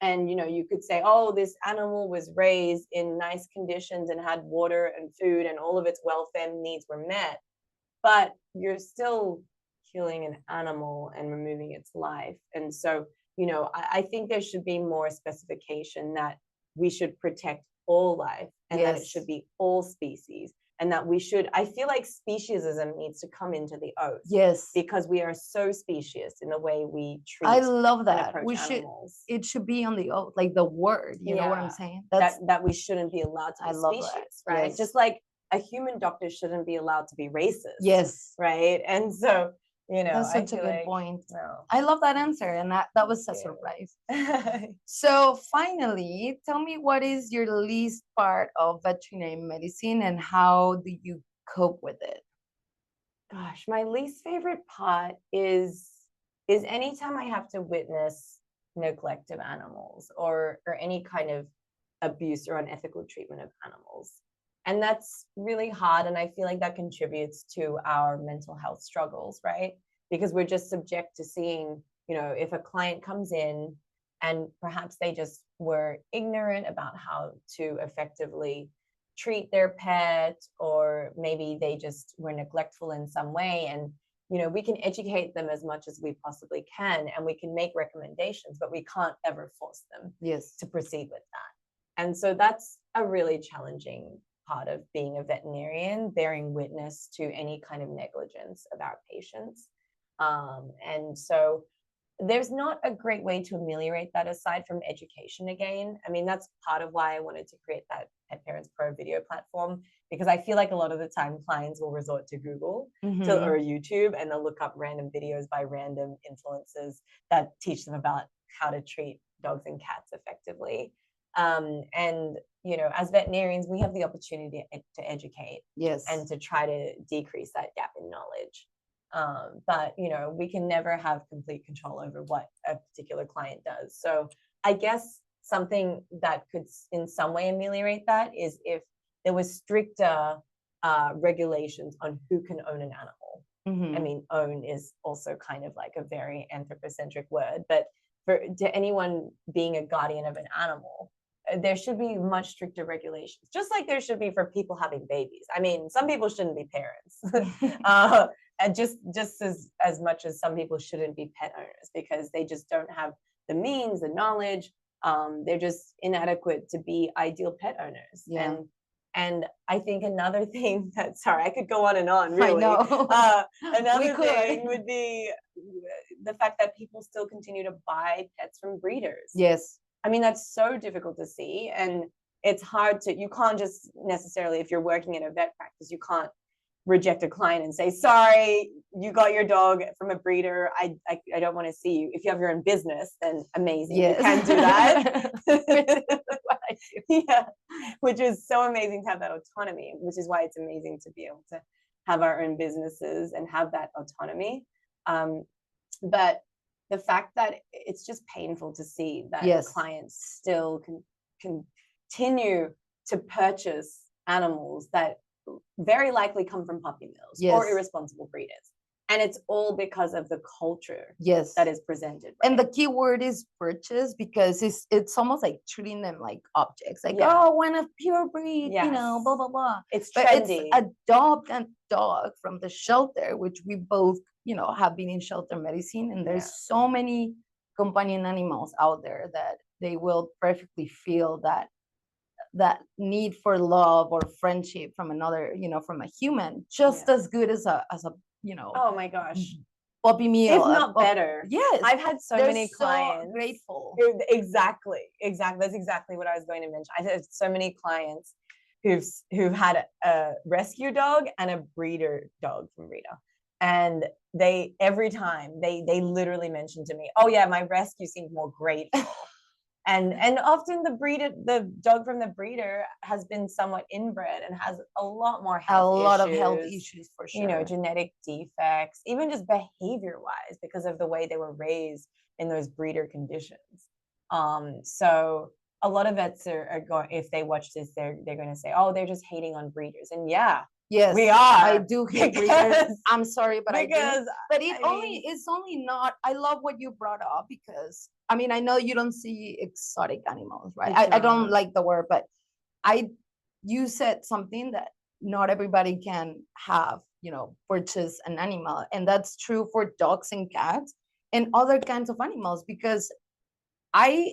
[SPEAKER 2] And, you know, you could say, oh, this animal was raised in nice conditions and had water and food and all of its welfare needs were met. But you're still killing an animal and removing its life. And so, you know, I think there should be more specification that we should protect all life and that it should be all species. And that we should, I feel like speciesism needs to come into the oath.
[SPEAKER 1] Yes.
[SPEAKER 2] Because we are so specious in the way we treat.
[SPEAKER 1] I love that.
[SPEAKER 2] We should, animals.
[SPEAKER 1] It should be on the oath, like the word, you know what I'm saying?
[SPEAKER 2] That we shouldn't be allowed to be specious, right?
[SPEAKER 1] Yes.
[SPEAKER 2] Just like a human doctor shouldn't be allowed to be racist.
[SPEAKER 1] Yes.
[SPEAKER 2] Right. And so, you know,
[SPEAKER 1] that's such a good point. I love that answer. And that was a surprise. So finally, tell me, what is your least part of veterinary medicine and how do you cope with it?
[SPEAKER 2] Gosh, my least favorite part is anytime I have to witness neglect of animals or any kind of abuse or unethical treatment of animals. And that's really hard. And I feel like that contributes to our mental health struggles, right? Because we're just subject to seeing, you know, if a client comes in and perhaps they just were ignorant about how to effectively treat their pet, or maybe they just were neglectful in some way. And, you know, we can educate them as much as we possibly can, and we can make recommendations, but we can't ever force them to proceed with that. And so that's a really challenging part of being a veterinarian, bearing witness to any kind of negligence of our patients. And so there's not a great way to ameliorate that aside from education again. I mean, that's part of why I wanted to create that PetParentsPro video platform, because I feel like a lot of the time clients will resort to Google or YouTube, and they'll look up random videos by random influencers that teach them about how to treat dogs and cats effectively. And, you know, as veterinarians, we have the opportunity to educate and to try to decrease that gap in knowledge. But, you know, we can never have complete control over what a particular client does. So I guess something that could in some way ameliorate that is if there was stricter regulations on who can own an animal. I mean, own is also kind of like a very anthropocentric word, but to anyone being a guardian of an animal, there should be much stricter regulations, just like there should be for people having babies. I mean, some people shouldn't be parents. And just as much as some people shouldn't be pet owners, because they just don't have the means, the knowledge. They're just inadequate to be ideal pet owners. And I think another thing that, sorry, I could go on and on, really. I know. Another thing would be the fact that people still continue to buy pets from breeders. I mean, that's so difficult to see. And it's hard to, you can't just necessarily, if you're working in a vet practice, you can't reject a client and say, sorry, you got your dog from a breeder. I don't want to see you. If you have your own business, then amazing. You can do that. Yeah, which is so amazing to have that autonomy, which is why it's amazing to be able to have our own businesses and have that autonomy. But the fact that it's just painful to see that clients still continue to purchase animals that very likely come from puppy mills or irresponsible breeders. And it's all because of the culture that is presented.
[SPEAKER 1] Right? And the key word is purchase, because it's almost like treating them like objects. Like, oh, when a pure breed, you know, blah, blah, blah.
[SPEAKER 2] It's trendy.
[SPEAKER 1] It's adopt a dog from the shelter, which we both, you know, have been in shelter medicine. And there's so many companion animals out there that they will perfectly feel that need for love or friendship from another, you know, from a human, just as good as a you know,
[SPEAKER 2] oh my gosh,
[SPEAKER 1] puppy meal,
[SPEAKER 2] if not better. I've had so many clients.
[SPEAKER 1] So grateful.
[SPEAKER 2] Exactly. That's exactly what I was going to mention. I had so many clients who've had a rescue dog and a breeder dog from breeder, and they every time they literally mentioned to me, oh yeah, my rescue seemed more grateful. And often the dog from the breeder has been somewhat inbred and has a lot more health issues for sure. You know, genetic defects, even just behavior-wise, because of the way they were raised in those breeder conditions. So a lot of vets are going, if they watch this, they're going to say, oh, they're just hating on breeders. And yeah,
[SPEAKER 1] Yes,
[SPEAKER 2] we are.
[SPEAKER 1] I do hate breeders.
[SPEAKER 2] Because-
[SPEAKER 1] I'm sorry, but I do.
[SPEAKER 2] because
[SPEAKER 1] But
[SPEAKER 2] it's
[SPEAKER 1] only not. I love what you brought up because I mean I know you don't see exotic animals, right? I don't
[SPEAKER 2] not.
[SPEAKER 1] like the word, but you said something that not everybody can have, purchase an animal, and that's true for dogs and cats and other kinds of animals because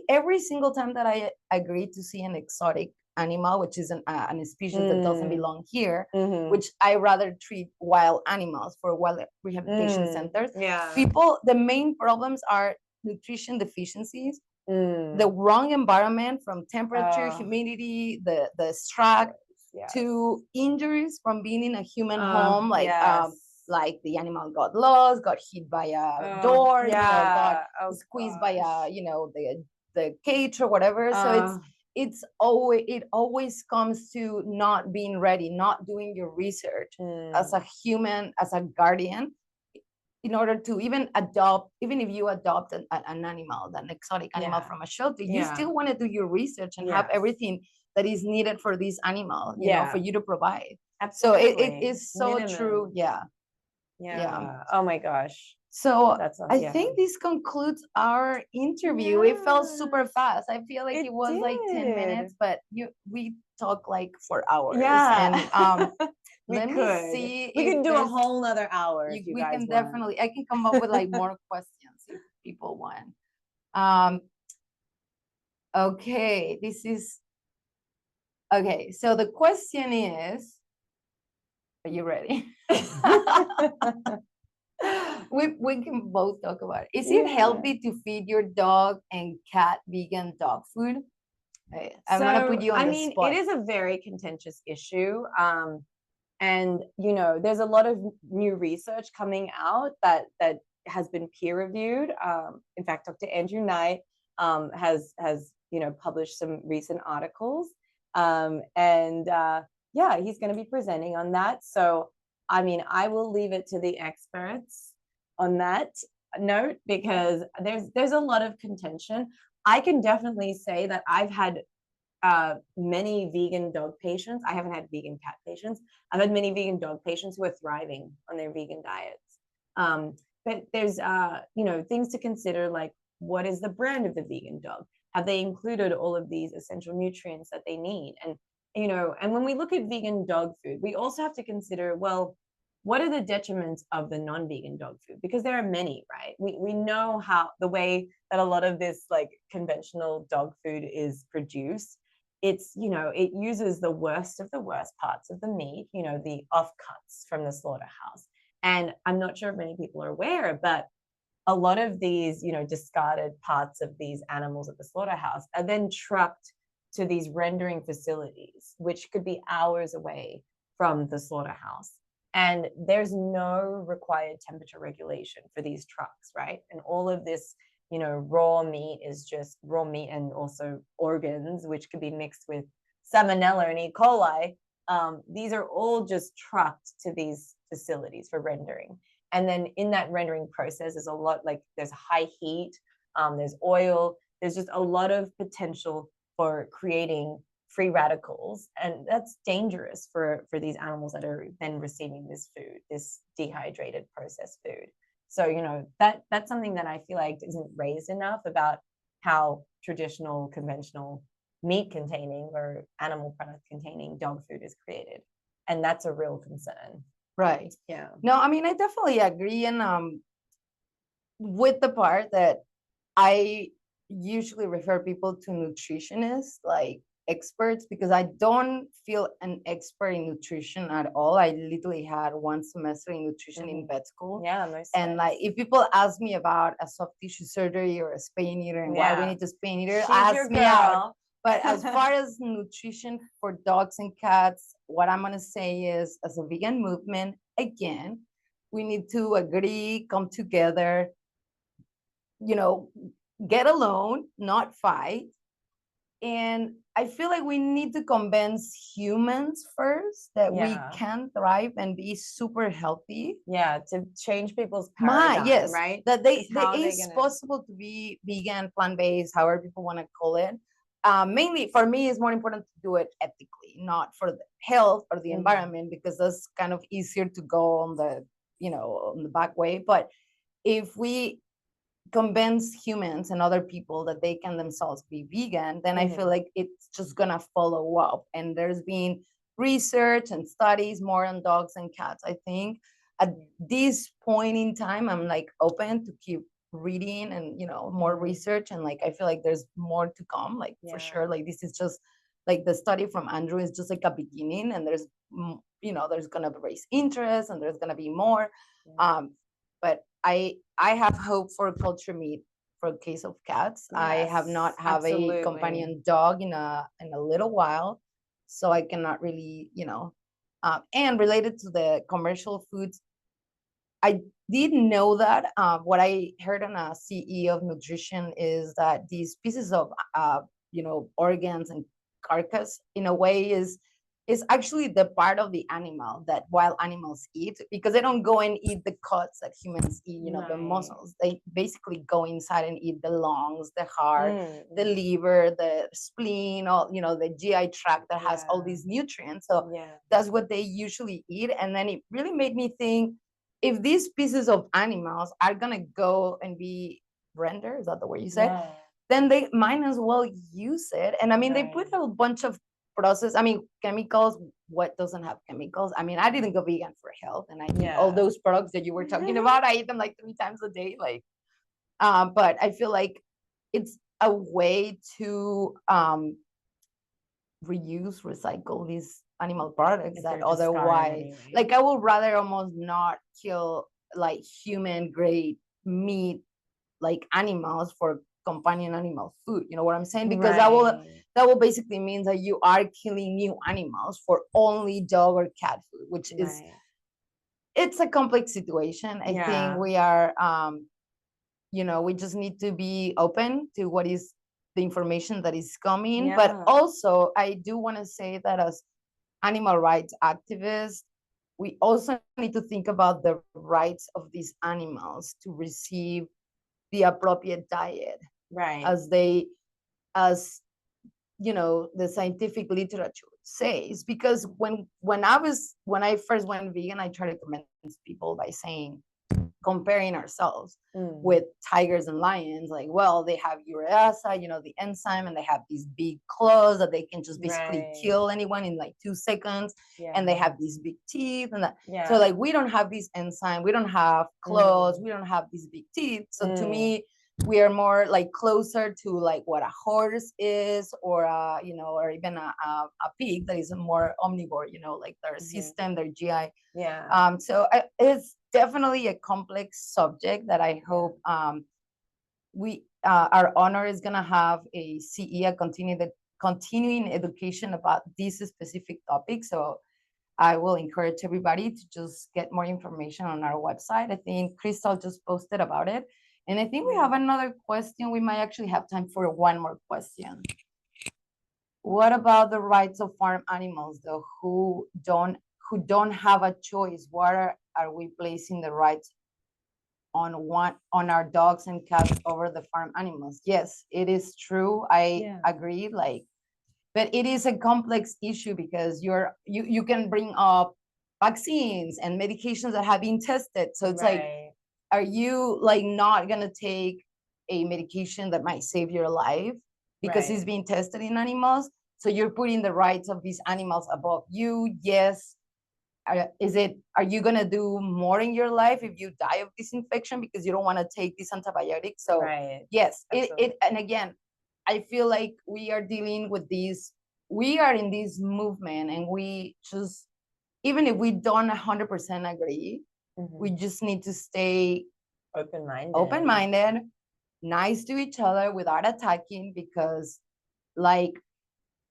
[SPEAKER 1] every single time that I agree to see an exotic animal, which is an species that doesn't belong here, which I rather treat wild animals for wild rehabilitation centers.
[SPEAKER 2] Yeah.
[SPEAKER 1] The main problems are nutrition deficiencies, the wrong environment from temperature, humidity, the stress, to injuries from being in a human home, like the animal got lost, got hit by a door, got squeezed by the cage or whatever. So it always comes to not being ready, not doing your research as a human, as a guardian, in order to even if you adopt an animal, an exotic animal from a shelter, you still want to do your research and have everything that is needed for this animal, for you to provide.
[SPEAKER 2] Absolutely.
[SPEAKER 1] So it is so true. Yeah.
[SPEAKER 2] Oh my gosh.
[SPEAKER 1] So I think this concludes our interview. It felt super fast. I feel like it was like 10 minutes, but we talk like for hours. And
[SPEAKER 2] we
[SPEAKER 1] let
[SPEAKER 2] could.
[SPEAKER 1] me see.
[SPEAKER 2] We can do a whole nother hour if you
[SPEAKER 1] we
[SPEAKER 2] guys
[SPEAKER 1] can
[SPEAKER 2] want.
[SPEAKER 1] definitely. I can come up with like more questions if people want. Okay, okay. So the question is, are you ready? we can both talk about it. Is it healthy to feed your dog and cat vegan dog food? I'm gonna put you on the spot.
[SPEAKER 2] It is a very contentious issue. And there's a lot of new research coming out that has been peer reviewed. In fact, Dr. Andrew Knight has published some recent articles. He's going to be presenting on that. So I will leave it to the experts on that note because there's a lot of contention. I can definitely say that I've had many vegan dog patients. I haven't had vegan cat patients. I've had many vegan dog patients who are thriving on their vegan diets. But there's things to consider, like what is the brand of the vegan dog? Have they included all of these essential nutrients that they need? And when we look at vegan dog food, we also have to consider, well, what are the detriments of the non-vegan dog food? Because there are many, right? We know how the way that a lot of this like conventional dog food is produced. It uses the worst of the worst parts of the meat, the offcuts from the slaughterhouse. And I'm not sure if many people are aware, but a lot of these, discarded parts of these animals at the slaughterhouse are then trucked to these rendering facilities, which could be hours away from the slaughterhouse. And there's no required temperature regulation for these trucks, right? And all of this, raw meat is just raw meat, and also organs, which could be mixed with salmonella and E. coli. These are all just trucked to these facilities for rendering. And then in that rendering process, there's a lot, there's high heat, there's oil, there's just a lot of potential for creating free radicals, and that's dangerous for these animals that are then receiving this food, this dehydrated processed food. So that's something that I feel like isn't raised enough about how traditional conventional meat containing or animal product containing dog food is created, and that's a real concern.
[SPEAKER 1] Right. Yeah. No, I definitely agree, and with the part that I usually refer people to nutritionists, like experts, because I don't feel an expert in nutrition at all. I literally had 1 semester in nutrition in vet school.
[SPEAKER 2] Yeah,
[SPEAKER 1] and like if people ask me about a soft tissue surgery or a spay neuter and why we need to spay neuter, ask me out. But as far as nutrition for dogs and cats, what I'm gonna say is, as a vegan movement, again, we need to agree, come together, get along, not fight. And I feel like we need to convince humans first that we can thrive and be super healthy.
[SPEAKER 2] Yeah, to change people's paradigm, right?
[SPEAKER 1] That it's possible to be vegan, plant-based, however people want to call it. Mainly for me, it's more important to do it ethically. not for the health or the
[SPEAKER 2] Mhm.
[SPEAKER 1] environment, because that's kind of easier to go on the, on the back way. But if we convince humans and other people that they can themselves be vegan, then I feel like it's just gonna follow up. And there's been research and studies more on dogs and cats. I think at this point in time, I'm like open to keep reading and more research, and like I feel like there's more to come, like for sure. Like this is just like the study from Andrew is just like a beginning, and there's there's gonna raise interest and there's gonna be more. But I have hope for culture meat for a case of cats. I have not
[SPEAKER 2] Yes,
[SPEAKER 1] have a
[SPEAKER 2] absolutely.
[SPEAKER 1] companion dog in a little while, so I cannot really, and related to the commercial foods, I didn't know that. What I heard on a CE of nutrition is that these pieces of organs and carcass in a way is actually the part of the animal that wild animals eat, because they don't go and eat the cuts that humans eat, the muscles. They basically go inside and eat the lungs, the heart, the liver, the spleen, all the GI tract that has all these nutrients. So that's what they usually eat. And then it really made me think, if these pieces of animals are gonna go and be rendered, is that the word you said? Then they might as well use it. And I mean, they put a bunch of process, I mean, chemicals. What doesn't have chemicals? I mean, I didn't go vegan for health, and I eat all those products that you were talking about. I eat them like 3 times a day, like. But I feel like it's a way to reuse, recycle these animal products that otherwise, like, I would rather almost not kill like human grade meat, like animals, for companion animal food. You know what I'm saying? Because that will basically mean that you are killing new animals for only dog or cat food, which is, it's a complex situation. I think we are we just need to be open to what is the information that is coming. But also, I do want to say that as animal rights activists, we also need to think about the rights of these animals to receive the appropriate diet, as the scientific literature says. Because when I first went vegan, I tried to convince people by saying, comparing ourselves with tigers and lions, like, well, they have ureasa, the enzyme, and they have these big claws that they can just basically kill anyone in like 2 seconds, and they have these big teeth, and that. So like, we don't have this enzyme, we don't have claws, we don't have these big teeth. So to me, we are more like closer to like what a horse is, or or even a pig that is a more omnivore, like their system, their GI. So it's definitely a complex subject that I hope we our honor is gonna have a CE, a continuing education about this specific topic. So I will encourage everybody to just get more information on our website. I think Crystal just posted about it. And I think we have another question. We might actually have time for one more question. What about the rights of farm animals, though, who don't have a choice? What are we placing the rights on our dogs and cats over the farm animals? Yes, it is true. I agree. Like, but it is a complex issue, because you can bring up vaccines and medications that have been tested. So it's like, are you like not gonna take a medication that might save your life because it's being tested in animals? So you're putting the rights of these animals above you. Yes. Are you gonna do more in your life if you die of this infection because you don't want to take this antibiotic? So yes, and again, I feel like we are dealing with these. We are in this movement, and we just, even if we don't 100% agree, we just need to stay open-minded, nice to each other without attacking. Because, like,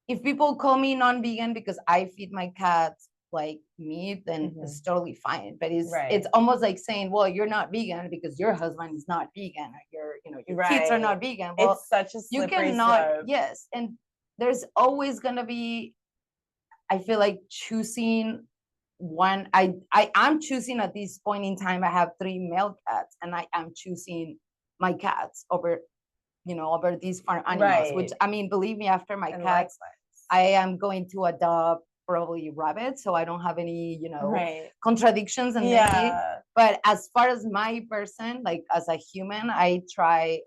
[SPEAKER 1] if people call me non-vegan because I feed my cats like meat, then it's totally fine. But it's almost like saying, well, you're not vegan because your husband is not vegan, or your kids are not vegan. Well,
[SPEAKER 2] it's such a slippery
[SPEAKER 1] you cannot
[SPEAKER 2] slope.
[SPEAKER 1] Yes, and there's always gonna be, I feel like, choosing one. I'm choosing at this point in time. I have 3 male cats, and I am choosing my cats over over these farm animals. Which, I mean, believe me, after my cats, I am going to adopt probably rabbits, so I don't have any,
[SPEAKER 2] Right.
[SPEAKER 1] contradictions in me.
[SPEAKER 2] Yeah.
[SPEAKER 1] But as far as my person, like as a human, I try,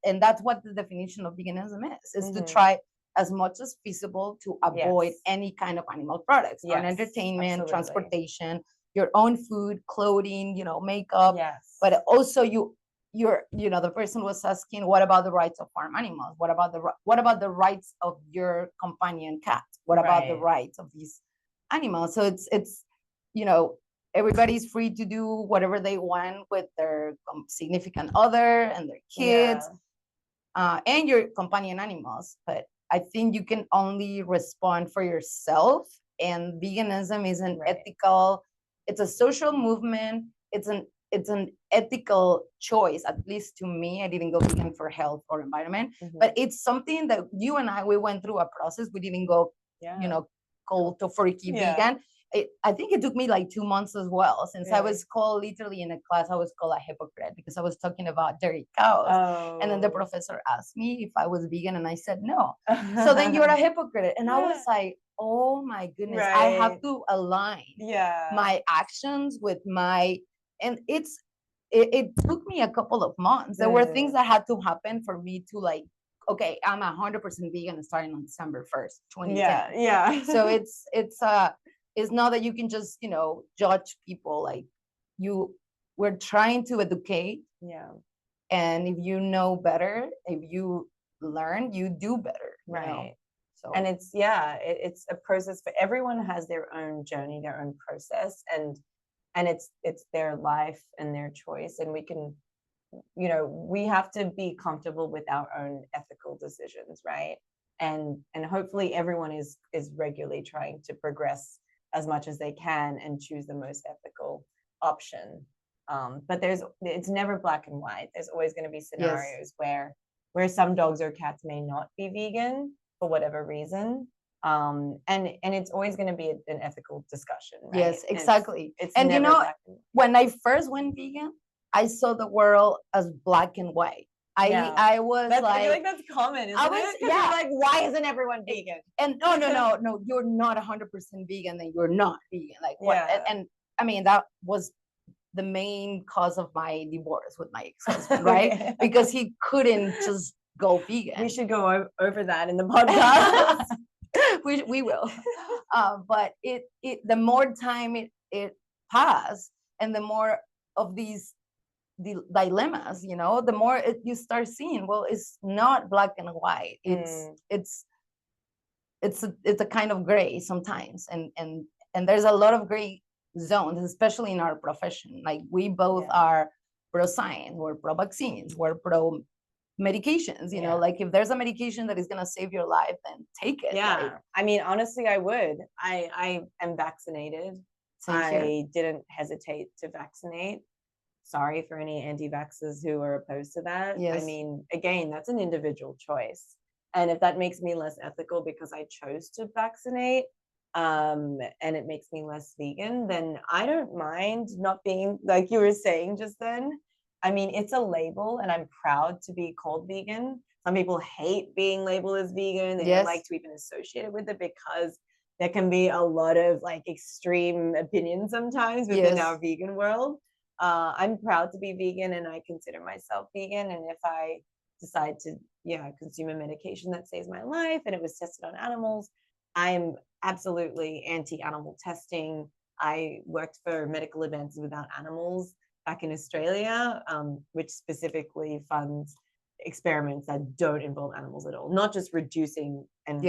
[SPEAKER 1] and that's what the definition of veganism is to try as much as feasible to avoid
[SPEAKER 2] Yes.
[SPEAKER 1] any kind of animal products on
[SPEAKER 2] Yes,
[SPEAKER 1] entertainment,
[SPEAKER 2] absolutely.
[SPEAKER 1] transportation, your own food, clothing, makeup.
[SPEAKER 2] Yes.
[SPEAKER 1] But also you're the person was asking, what about the rights of farm animals? What about the rights of your companion cat? What about the
[SPEAKER 2] Right.
[SPEAKER 1] rights of these animals? So it's everybody's free to do whatever they want with their significant other and their kids, and your companion animals. But I think you can only respond for yourself. And veganism is an ethical, it's a social movement. It's an ethical choice, at least to me. I didn't go vegan for health or environment, but it's something that you and we went through a process. We didn't go, cold to turkey vegan. I think it took me like 2 months as well, since I was called, literally in a class, I was called a hypocrite because I was talking about dairy cows. And then the professor asked me if I was vegan, and I said no. So then you're a hypocrite. And I was like, oh my goodness, I have to align my actions with my, and it took me a couple of months. There were things that had to happen for me to like, okay, I'm 100% vegan starting on December 1st, 2010. So it's not that you can just, judge people. Like we're trying to educate. And if you know better, if you learn, you do better.
[SPEAKER 2] Right.
[SPEAKER 1] So,
[SPEAKER 2] and it's a process. For everyone has their own journey, their own process, and it's their life and their choice. And we can, we have to be comfortable with our own ethical decisions, right? And hopefully everyone is regularly trying to progress as much as they can and choose the most ethical option. But it's never black and white. There's always going to be scenarios where some dogs or cats may not be vegan for whatever reason. And it's always going to be an ethical discussion, right?
[SPEAKER 1] Yes, exactly.
[SPEAKER 2] It's
[SPEAKER 1] and
[SPEAKER 2] never
[SPEAKER 1] when I first went vegan, I saw the world as black and white. I was
[SPEAKER 2] I feel like that's common, isn't it? You're like, why isn't everyone vegan?
[SPEAKER 1] And no, you're not 100% vegan, then you're not vegan. Like what? And I mean, that was the main cause of my divorce with my ex-husband, right? Because he couldn't just go vegan.
[SPEAKER 2] We should go over that in the podcast.
[SPEAKER 1] we will. But the more time it passed, and the more of these dilemmas, the more you start seeing, well, it's not black and white. It's a kind of gray sometimes, and there's a lot of gray zones, especially in our profession. Like we both are pro science, we're pro vaccines, we're pro medications. Like if there's a medication that is going to save your life, then take it.
[SPEAKER 2] I mean, honestly, I would. I am vaccinated. I didn't hesitate to vaccinate. Sorry for any anti-vaxxers who are opposed to that. I mean, again, that's an individual choice. And if that makes me less ethical because I chose to vaccinate, and it makes me less vegan, then I don't mind not being, like you were saying just then. I mean, it's a label, and I'm proud to be called vegan. Some people hate being labeled as vegan. They don't like to even associate it with it because there can be a lot of like extreme opinions sometimes within our vegan world. I'm proud to be vegan, and I consider myself vegan. And if I decide to, consume a medication that saves my life and it was tested on animals, I'm absolutely anti-animal testing. I worked for Medical Advances Without Animals back in Australia, which specifically funds experiments that don't involve animals at all, not just reducing and,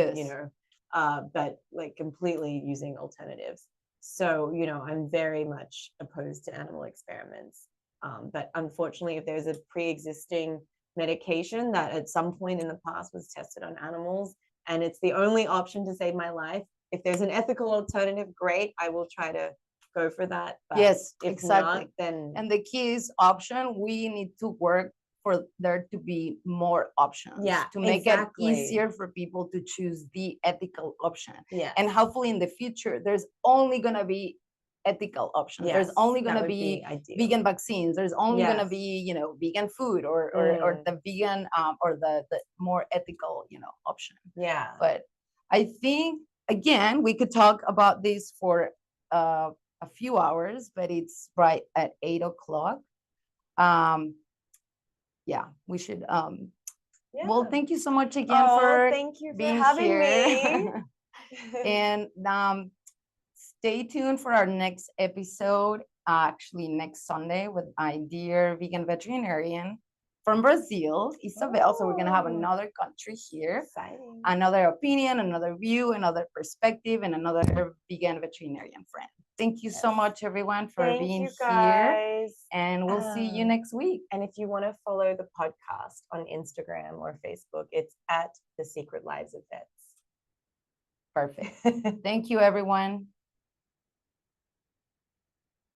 [SPEAKER 2] but like completely using alternatives. So, I'm very much opposed to animal experiments. But unfortunately, if there's a pre-existing medication that at some point in the past was tested on animals, and it's the only option to save my life, if there's an ethical alternative, great, I will try to go for that. But if not, then...
[SPEAKER 1] And the key is option. We need to work for there to be more options, to make it easier for people to choose the ethical option. And hopefully in the future, there's only going to be ethical options. There's only going to be vegan vaccines. There's only going to be, vegan food or the vegan or the more ethical, option. But I think, again, we could talk about this for a few hours, but it's right at 8 o'clock. Yeah, we should. Well, thank you so much again for
[SPEAKER 2] thank you for
[SPEAKER 1] being
[SPEAKER 2] having me.
[SPEAKER 1] here. And stay tuned for our next episode, actually next Sunday, with my dear vegan veterinarian from Brazil, Isabel. So we're gonna have
[SPEAKER 2] Oh.
[SPEAKER 1] another country here,
[SPEAKER 2] Exciting.
[SPEAKER 1] another opinion, another view, another perspective, and another vegan veterinarian friend. Thank you so
[SPEAKER 2] Yes.
[SPEAKER 1] much, everyone, for
[SPEAKER 2] Thank
[SPEAKER 1] being
[SPEAKER 2] you
[SPEAKER 1] here.
[SPEAKER 2] guys.
[SPEAKER 1] And we'll see you next week.
[SPEAKER 2] And if you want to follow the podcast on Instagram or Facebook, it's at The Secret Lives of Vets.
[SPEAKER 1] Perfect. Thank you, everyone.